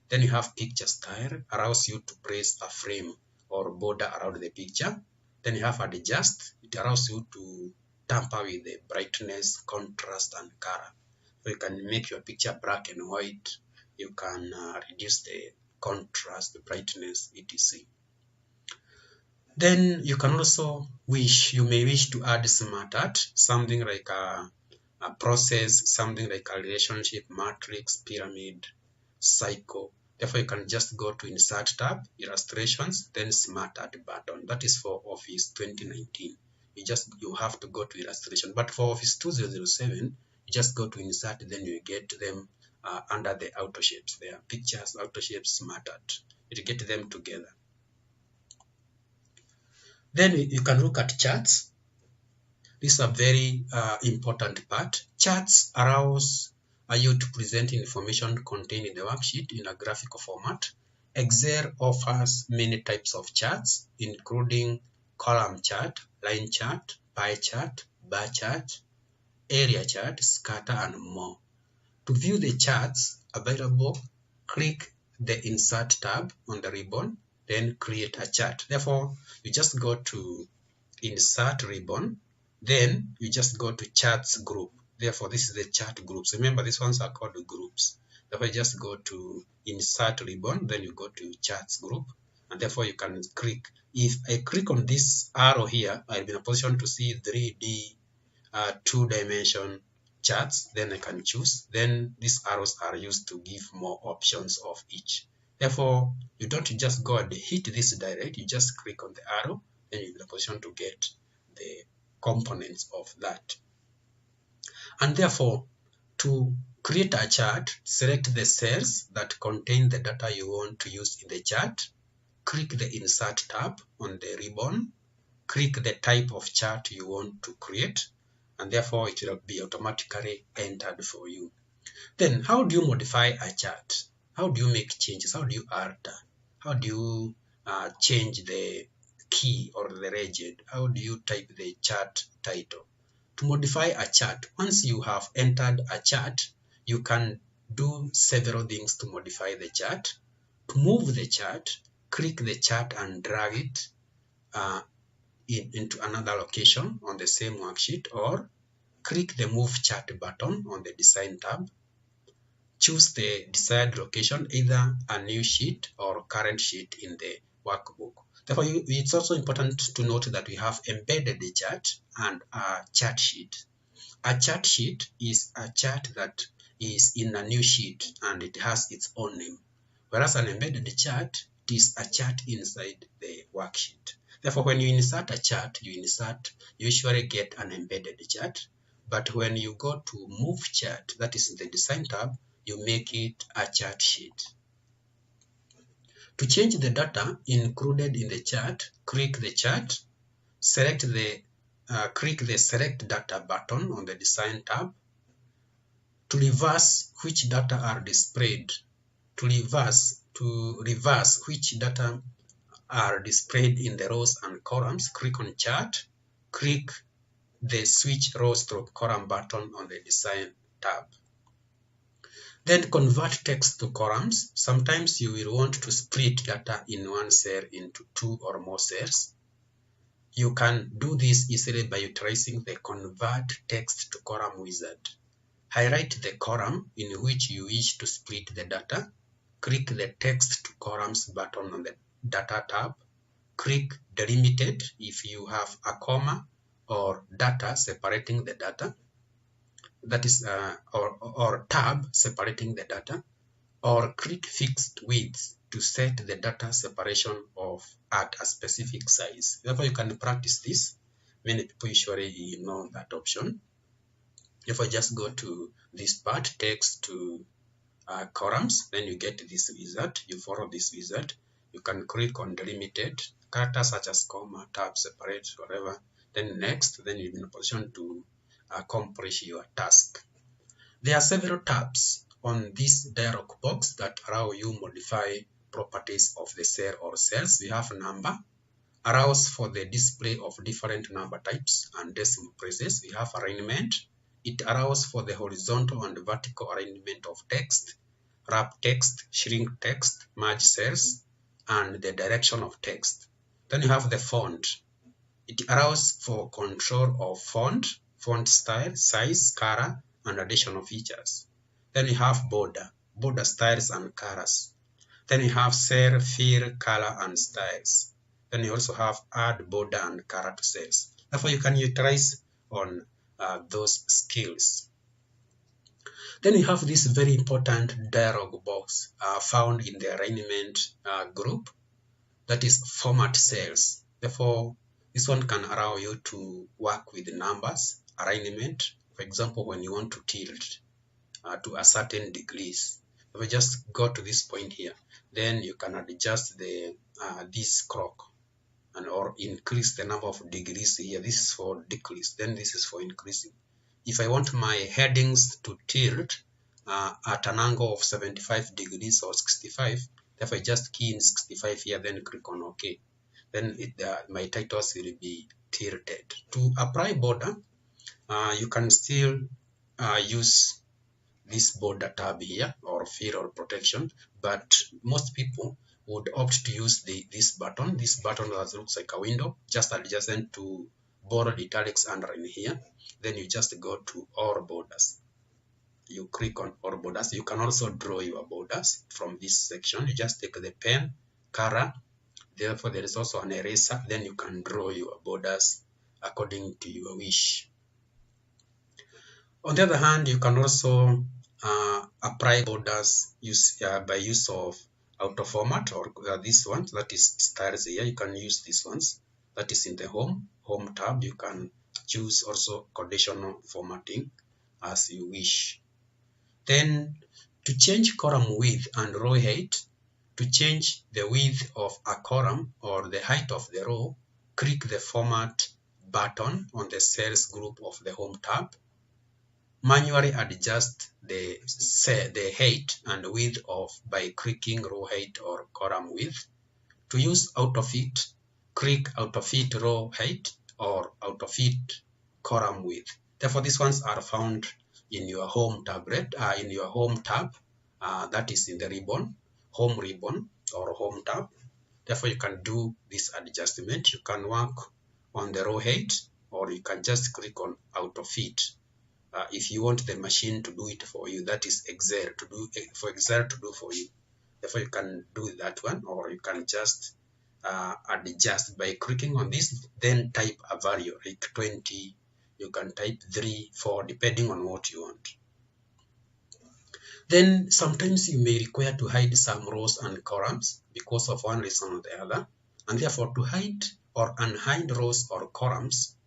Then you have Picture Style, allows you to place a frame or border around the picture. Then you have Adjust, it allows you to tamper with the brightness, contrast, and color. So you can make your picture black and white. You can reduce the contrast, the brightness, etc. Then you can also you may wish to add smart art, something like a process, something like a relationship, matrix, pyramid, cycle. Therefore, you can just go to Insert tab, Illustrations, then Smart Art button. That is for Office 2019. You have to go to Illustration. But for Office 2007, you just go to Insert, then you get them under the auto shapes. There are Pictures, auto shapes, Smart Art. You get them together. Then you can look at charts. This is a very important part. Charts allows you to present information contained in the worksheet in a graphical format. Excel offers many types of charts, including column chart, line chart, pie chart, bar chart, area chart, scatter, and more. To view the charts available, click the Insert tab on the ribbon, then create a chart. Therefore, you just go to Insert ribbon, then you just go to Charts group. Therefore, this is the chart groups. Remember, these ones are called groups. Therefore, you just go to Insert ribbon, then you go to Charts group, and therefore you can click. If I click on this arrow here, I'll be in a position to see 3D, 2-dimension charts. Then I can choose. Then these arrows are used to give more options of each. Therefore, you don't just go and hit this direct. You just click on the arrow, then you'll be in a position to get the components of that. And therefore, to create a chart, select the cells that contain the data you want to use in the chart. Click the Insert tab on the ribbon. Click the type of chart you want to create, and therefore it will be automatically entered for you. Then, how do you modify a chart? How do you make changes? How do you alter? How do you change the key or the legend? How do you type the chart title? To modify a chart, once you have entered a chart, you can do several things to modify the chart. To move the chart, click the chart and drag it into another location on the same worksheet, or click the Move Chart button on the Design tab. Choose the desired location, either a new sheet or current sheet in the workbook. Therefore, it's also important to note that we have embedded the chart and a chart sheet. A chart sheet is a chart that is in a new sheet and it has its own name, whereas an embedded chart is a chart inside the worksheet. Therefore, when you insert a chart, you usually get an embedded chart. But when you go to Move Chart, that is in the Design tab, you make it a chart sheet. To change the data included in the chart, click the chart, click the Select Data button on the Design tab. To reverse which data are displayed, to reverse which data are displayed in the rows and columns, click on Chart, click the Switch Row/Column button on the Design tab. Then convert text to columns. Sometimes you will want to split data in one cell into 2 or more cells. You can do this easily by utilizing the Convert Text to Column wizard. Highlight the column in which you wish to split the data. Click the Text to Columns button on the Data tab. Click Delimited if you have a comma or data separating the data. That is, or tab separating the data, or click Fixed Width to set the data separation at a specific size. Therefore, you can practice this. Many people usually know that option. If I just go to this part, text to columns, then you get this wizard. You follow this wizard. You can click on Delimited, characters such as comma, tab, separate, whatever. Then next, then you're in a position to accomplish your task. There are several tabs on this dialog box that allow you modify properties of the cell or cells. We have number, allows for the display of different number types and decimal places. We have alignment. It allows for the horizontal and vertical alignment of text, wrap text, shrink text, merge cells, and the direction of text. Then you have the font. It allows for control of font style, size, color, and additional features. Then you have border styles and colors. Then you have cell, fill, color, and styles. Then you also have add border and color to cells. Therefore, you can utilize on those skills. Then you have this very important dialog box found in the alignment group, that is format cells. Therefore, this one can allow you to work with numbers, alignment. For example, when you want to tilt to a certain degrees, if you just go to this point here, then you can adjust the this clock and or increase the number of degrees here. This is for decrease, then this is for increasing. If I want my headings to tilt at an angle of 75 degrees or 65, if I just key in 65 here, then click on OK, then my titles will be tilted. To apply border, you can still use this border tab here, or fill or protection, but most people would opt to use this button that looks like a window, just adjacent to bold italics underline here. Then you just go to all borders, you click on all borders. You can also draw your borders from this section. You just take the pen, color, therefore there is also an eraser, then you can draw your borders according to your wish. On the other hand, you can also apply borders by use of auto format, or this one, that is styles here. You can use these ones, that is in the home tab. You can choose also conditional formatting as you wish. Then to change column width and row height, to change the width of a column or the height of the row, click the format button on the cells group of the home tab. Manually adjust the height and width by clicking row height or column width. To use AutoFit, click AutoFit row height or AutoFit column width. Therefore, these ones are found in your home tablet, that is in the ribbon, home ribbon or home tab. Therefore, you can do this adjustment. You can work on the row height, or you can just click on AutoFit. If you want the machine to do it for you, that is Excel to do for you. Therefore, you can do that one, or you can just adjust by clicking on this, then type a value like 20. You can type 3, 4, depending on what you want. Then sometimes you may require to hide some rows and columns because of one reason or the other, and therefore to hide or unhide rows or columns,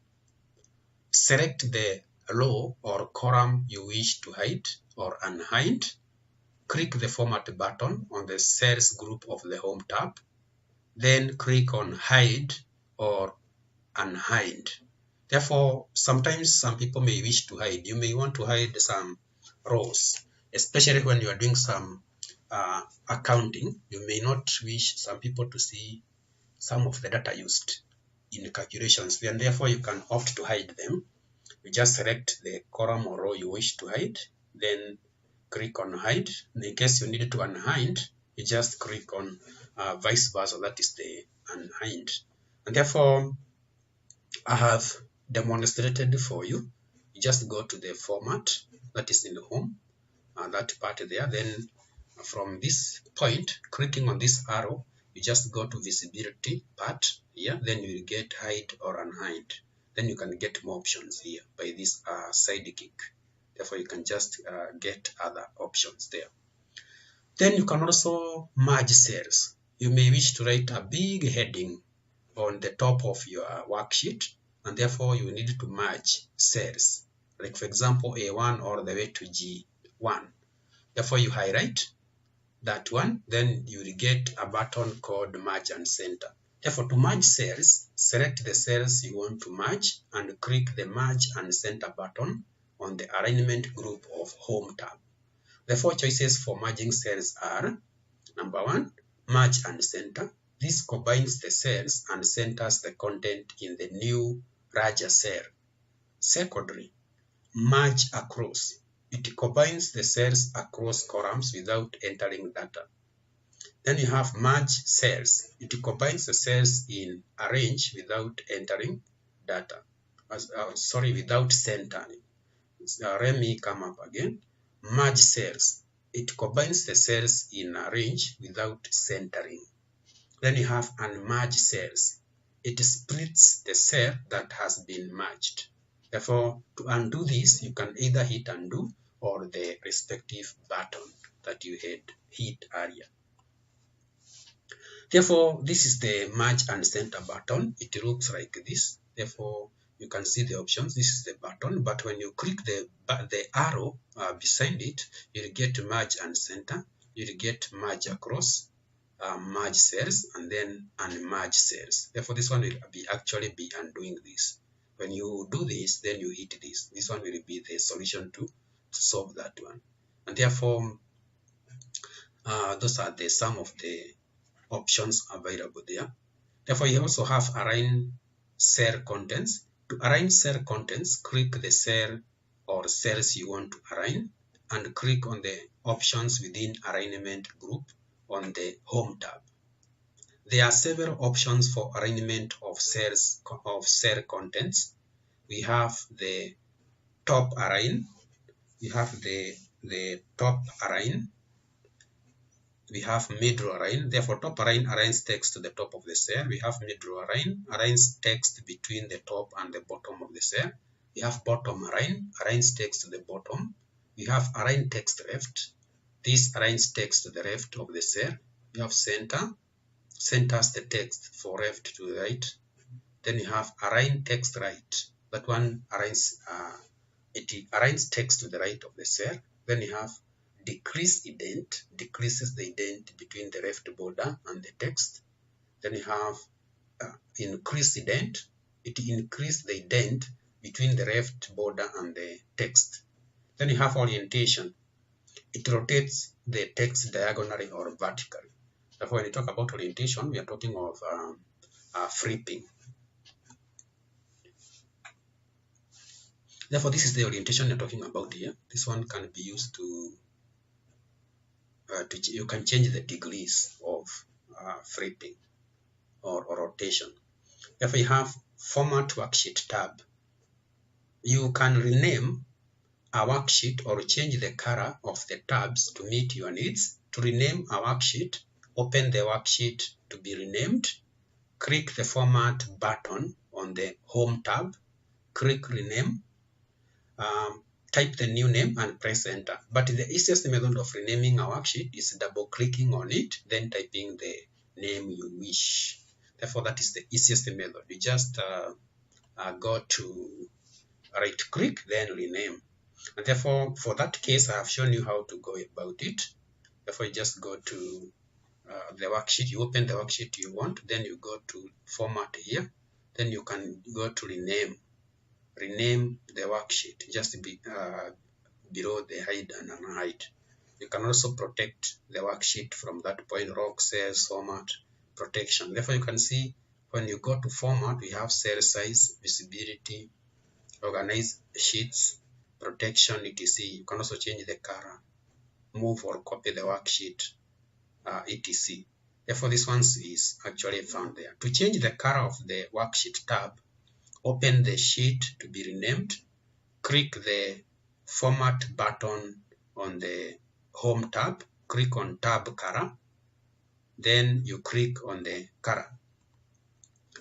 select the row or column you wish to hide or unhide. Click the format button on the cells group of the home tab. Then click on hide or unhide. Therefore, sometimes some people may wish to hide. You may want to hide some rows, especially when you are doing some accounting. You may not wish some people to see some of the data used in calculations, and therefore you can opt to hide them. You just select the column or row you wish to hide, then click on hide. In case you need to unhide, you just click on vice versa, that is the unhide. And therefore, I have demonstrated for you. You just go to the format, that is in the home, that part there. Then from this point, clicking on this arrow, you just go to visibility part here. Then you will get hide or unhide. Then you can get more options here by this sidekick. Therefore, you can just get other options there. Then you can also merge cells. You may wish to write a big heading on the top of your worksheet, and therefore you need to merge cells. Like for example, A1 all the way to G1. Therefore, you highlight that one, then you will get a button called merge and center. Therefore, to merge cells, select the cells you want to merge and click the merge and center button on the alignment group of home tab. The 4 choices for merging cells are: number 1, merge and center. This combines the cells and centers the content in the new larger cell. Secondly, merge across. It combines the cells across columns without entering data. Then you have merge cells. It combines the cells in a range without entering data. Without centering. Let me come up again. Merge cells. It combines the cells in a range without centering. Then you have unmerge cells. It splits the cell that has been merged. Therefore, to undo this, you can either hit undo or the respective button that you had hit earlier. Therefore, this is the merge and center button. It looks like this. Therefore, you can see the options. This is the button, but when you click the arrow beside it, you'll get merge and center. You'll get merge across, merge cells, and then unmerge cells. Therefore, this one will actually be undoing this. When you do this, then you hit this. This one will be the solution to solve that one. And therefore, those are the some of the options available there. Therefore, you also have align cell contents. To align cell contents, click the cell or cells you want to align and click on the options within alignment group on the home tab. There are several options for alignment of cells of cell contents. We have the top align, we have the top align, we have middle align. Therefore, top align aligns text to the top of the cell. We have middle align aligns text between the top and the bottom of the cell. We have bottom align aligns text to the bottom. We have align text left. This aligns text to the left of the cell. We have center, centers the text for left to the right. Then you have align text right. That one aligns it aligns text to the right of the cell. Then you have decrease indent, decreases the indent between the left border and the text. Then you have increase indent, it increases the indent between the left border and the text. Then you have orientation, it rotates the text diagonally or vertically. Therefore, when you talk about orientation, we are talking of flipping. Therefore, this is the orientation you're talking about here. This one can be used to you can change the degrees of flipping or rotation. If you have Format Worksheet tab, you can rename a worksheet or change the color of the tabs to meet your needs. To rename a worksheet, open the worksheet to be renamed, click the Format button on the Home tab, click Rename, type the new name and press enter. But the easiest method of renaming a worksheet is double clicking on it, then typing the name you wish. Therefore, that is the easiest method. You just go to right click, then rename. And therefore, for that case, I have shown you how to go about it. Therefore, you just go to the worksheet, you open the worksheet you want, then you go to Format here, then you can go to rename the worksheet just below the hide and unhide. You can also protect the worksheet from that point, lock cells, format, protection. Therefore, you can see when you go to format, we have cell size, visibility, organize sheets, protection, etc. You can also change the color, move or copy the worksheet, etc. Therefore, this one is actually found there. To change the color of the worksheet tab, open the sheet to be renamed, click the Format button on the Home tab, click on Tab Color, then you click on the color.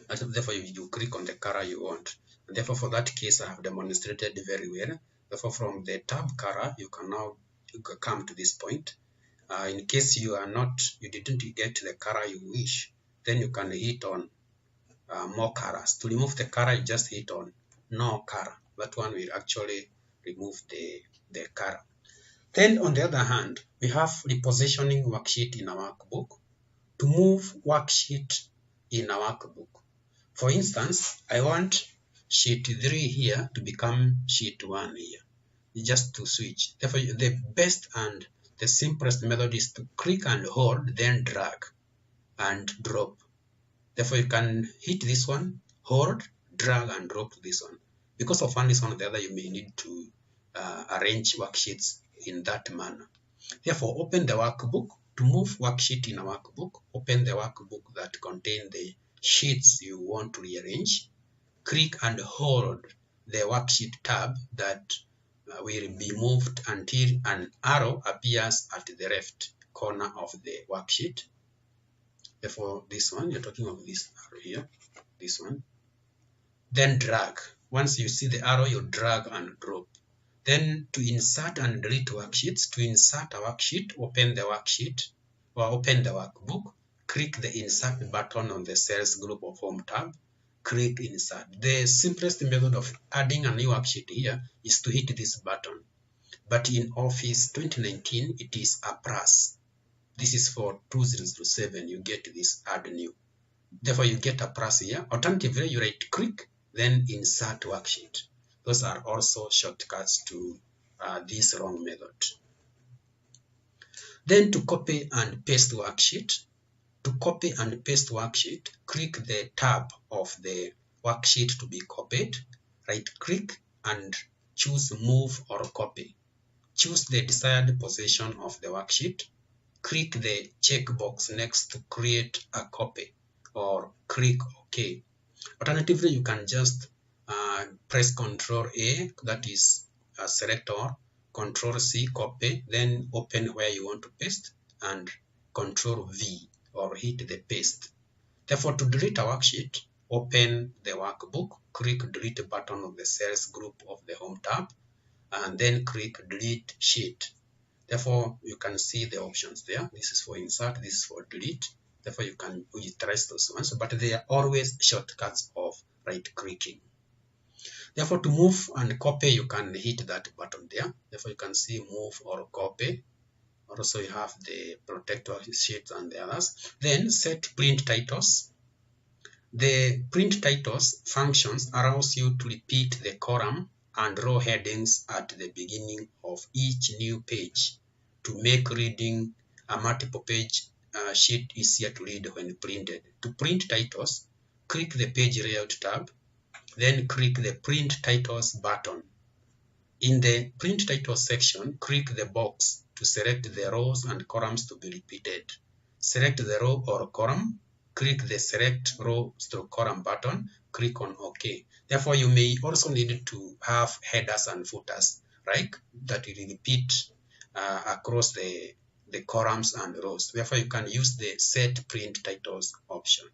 Therefore, you click on the color you want. And therefore, for that case, I have demonstrated very well. Therefore, from the tab color, you can now come to this point. In case you didn't get the color you wish, then you can hit on more colors. To remove the color, you just hit on no color. That one will actually remove the color. Then on the other hand, we have repositioning worksheet in a workbook. To move worksheet in a workbook, for instance, I want sheet 3 here to become sheet 1 here, just to switch. Therefore, the best and the simplest method is to click and hold, then drag and drop. Therefore, you can hit this one, hold, drag, and drop to this one. Because of one reason or the other, you may need to arrange worksheets in that manner. Therefore, open the workbook. To move worksheet in a workbook, open the workbook that contains the sheets you want to rearrange. Click and hold the worksheet tab that will be moved until an arrow appears at the left corner of the worksheet. Therefore, this one, you're talking of this arrow here, this one. Then drag. Once you see the arrow, you drag and drop. Then to insert and delete worksheets, to insert a worksheet, open the worksheet or open the workbook, click the insert button on the cells group of home tab, click insert. The simplest method of adding a new worksheet here is to hit this button. But in Office 2019, it is a plus. This is for 2007, you get this add new. Therefore, you get a plus here. Alternatively, you right click, then insert worksheet. Those are also shortcuts to this wrong method. Then to copy and paste worksheet. To copy and paste worksheet, click the tab of the worksheet to be copied. Right click and choose move or copy. Choose the desired position of the worksheet. Click the checkbox next to create a copy or click OK. Alternatively, you can just press Ctrl A, that is select all, Ctrl C, copy, then open where you want to paste, and Ctrl V or hit the paste. Therefore, to delete a worksheet, open the workbook, click delete button of the cells group of the home tab, and then click delete sheet. Therefore, you can see the options there. This is for insert, this is for delete. Therefore, you can utilize those ones, but they are always shortcuts of right clicking. Therefore, to move and copy, you can hit that button there. Therefore, you can see move or copy. Also, you have the protector sheets and the others. Then set print titles. The print titles functions allows you to repeat the column and row headings at the beginning of each new page to make reading a multiple page sheet easier to read when printed. To print titles, click the page layout tab, then click the print titles button. In the print titles section, click the box to select the rows and columns to be repeated. Select the row or column, click the select row / column button, click on OK. Therefore, you may also need to have headers and footers, right, that will repeat across the columns and rows. Therefore, you can use the set print titles option.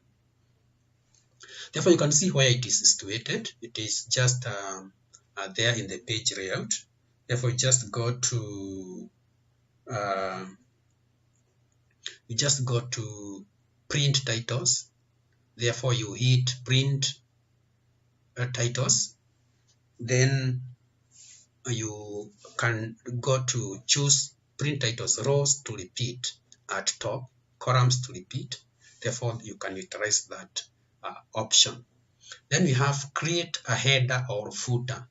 Therefore, you can see where it is situated. It is just there in the page layout. Therefore, just go to print titles. Therefore, you hit print titles. Then you can go to choose print titles rows to repeat at top, columns to repeat. Therefore, you can utilize that option. Then we have create a header or footer.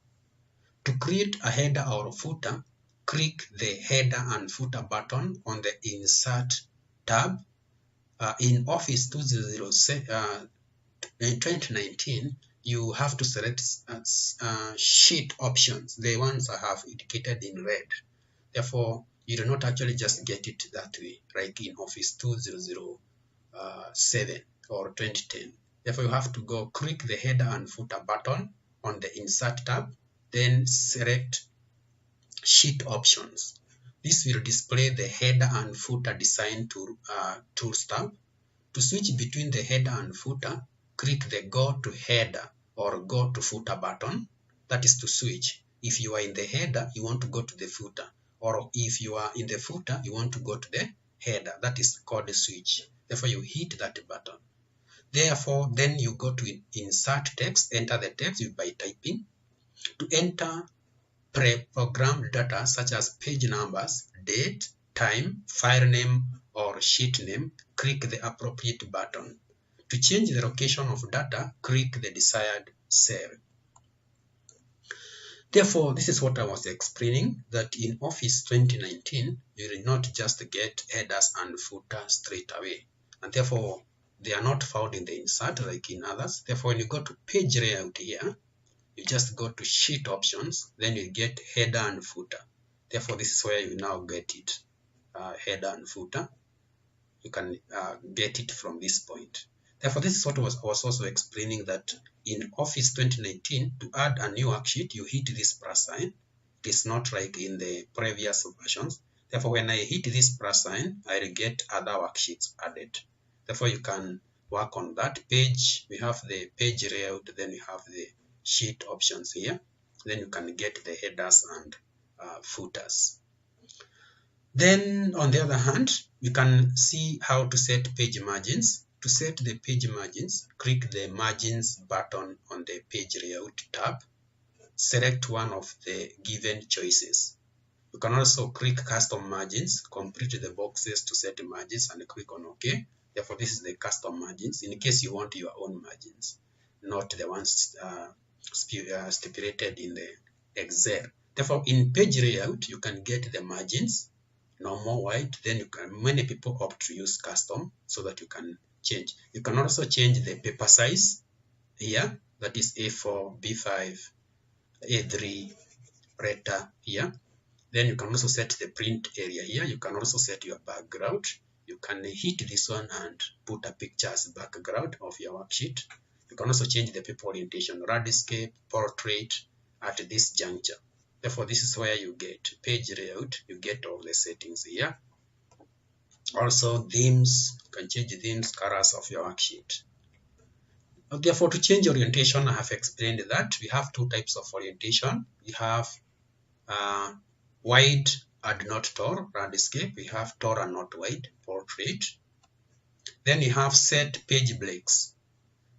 To create a header or footer, click the header and footer button on the insert tab. In Office 2019, you have to select sheet options, the ones I have indicated in red. Therefore, you do not actually just get it that way, like in Office 2007 or 2010. Therefore, you have to go click the header and footer button on the insert tab, then select sheet options. This will display the header and footer design tools tab. To switch between the header and footer, click the go to header or go to footer button. That is to switch. If you are in the header, you want to go to the footer, or if you are in the footer, you want to go to the header. That is called the switch. Therefore, you hit that button. Therefore, then you go to insert text, enter the text by typing. To enter pre-programmed data such as page numbers, date, time, file name, or sheet name, click the appropriate button. To change the location of data, click the desired cell. Therefore, this is what I was explaining, that in Office 2019, you will not just get headers and footers straight away. And therefore, they are not found in the insert like in others. Therefore, when you go to page layout here, you just go to sheet options, then you get header and footer. Therefore, this is where you now get it, header and footer. You can get it from this point. Therefore, this is what I was also explaining, that in Office 2019, to add a new worksheet, you hit this plus sign. It is not like in the previous versions. Therefore, when I hit this plus sign, I will get other worksheets added. Therefore, you can work on that page. We have the page layout, then we have the sheet options here. Then you can get the headers and footers. Then on the other hand, you can see how to set page margins. To set the page margins, click the margins button on the page layout tab. Select one of the given choices. You can also click custom margins, complete the boxes to set margins and click on OK. Therefore, this is the custom margins in case you want your own margins, not the ones stipulated in the Excel. Therefore, in page layout, you can get the margins, normal, wide. Then you can, many people opt to use custom so that you can change. You can also change the paper size here, that is A4, B5, A3, letter here. Then you can also set the print area here. You can also set your background. You can hit this one and put a picture as background of your worksheet. You can also change the paper orientation, landscape, portrait at this juncture. Therefore, this is where you get page layout. You get all the settings here. Also, themes. You can change the themes, colors of your worksheet. Therefore, to change orientation, I have explained that we have two types of orientation. We have wide and not tall, landscape. We have tall and not wide, portrait. Then you have set page breaks.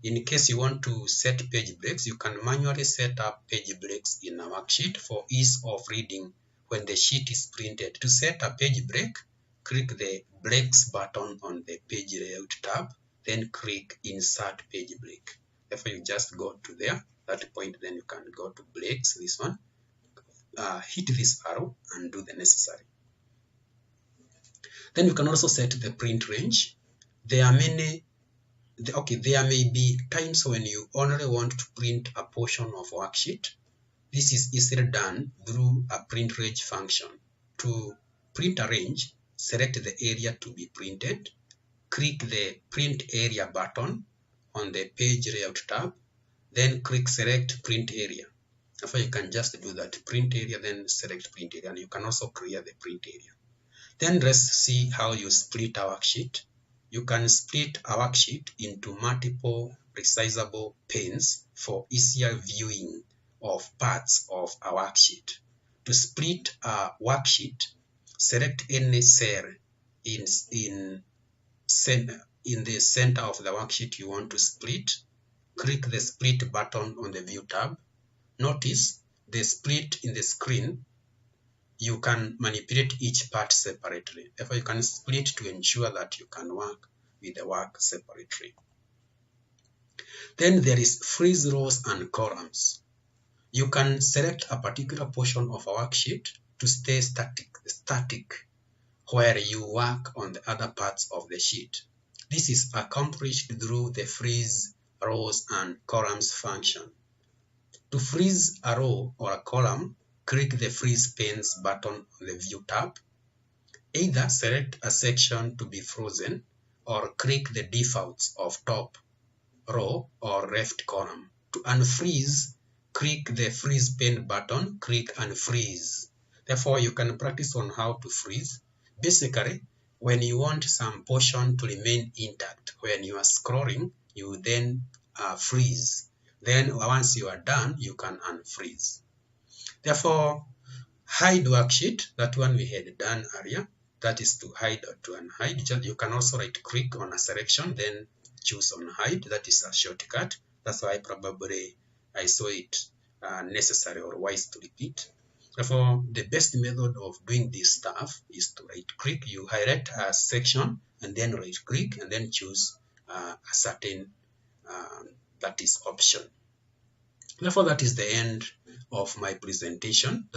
In case you want to set page breaks, you can manually set up page breaks in a worksheet for ease of reading when the sheet is printed. To set a page break, click the breaks button on the page layout tab, then click insert page break. Therefore, you just go to there, that point, then you can go to breaks, this one. Hit this arrow and do the necessary. Then you can also set the print range. There are many, there may be times when you only want to print a portion of a worksheet. This is easily done through a print range function. To print a range, select the area to be printed, click the print area button on the page layout tab, then click select print area. Therefore, you can just do that, print area, then select print area, and you can also clear the print area. Then let's see how you split a worksheet. You can split a worksheet into multiple resizable panes for easier viewing of parts of a worksheet. To split a worksheet, select any cell in the center of the worksheet you want to split. Click the split button on the view tab. Notice the split in the screen. You can manipulate each part separately. Therefore, you can split to ensure that you can work with the work separately. Then there is freeze rows and columns. You can select a particular portion of a worksheet to stay static while you work on the other parts of the sheet. This is accomplished through the freeze rows and columns function. To freeze a row or a column, click the Freeze Panes button on the View tab. Either select a section to be frozen or click the defaults of top row or left column. To unfreeze, click the Freeze Pane button, click Unfreeze. Therefore, you can practice on how to freeze. Basically, when you want some portion to remain intact, when you are scrolling, you then freeze. Then once you are done, you can unfreeze. Therefore, hide worksheet, that one we had done earlier, that is to hide or to unhide. You can also right click on a selection, then choose on hide, that is a shortcut. That's why probably I saw it necessary or wise to repeat. Therefore, the best method of doing this stuff is to right click, you highlight a section and then right click and then choose a certain that is option. Therefore, that is the end of my presentation.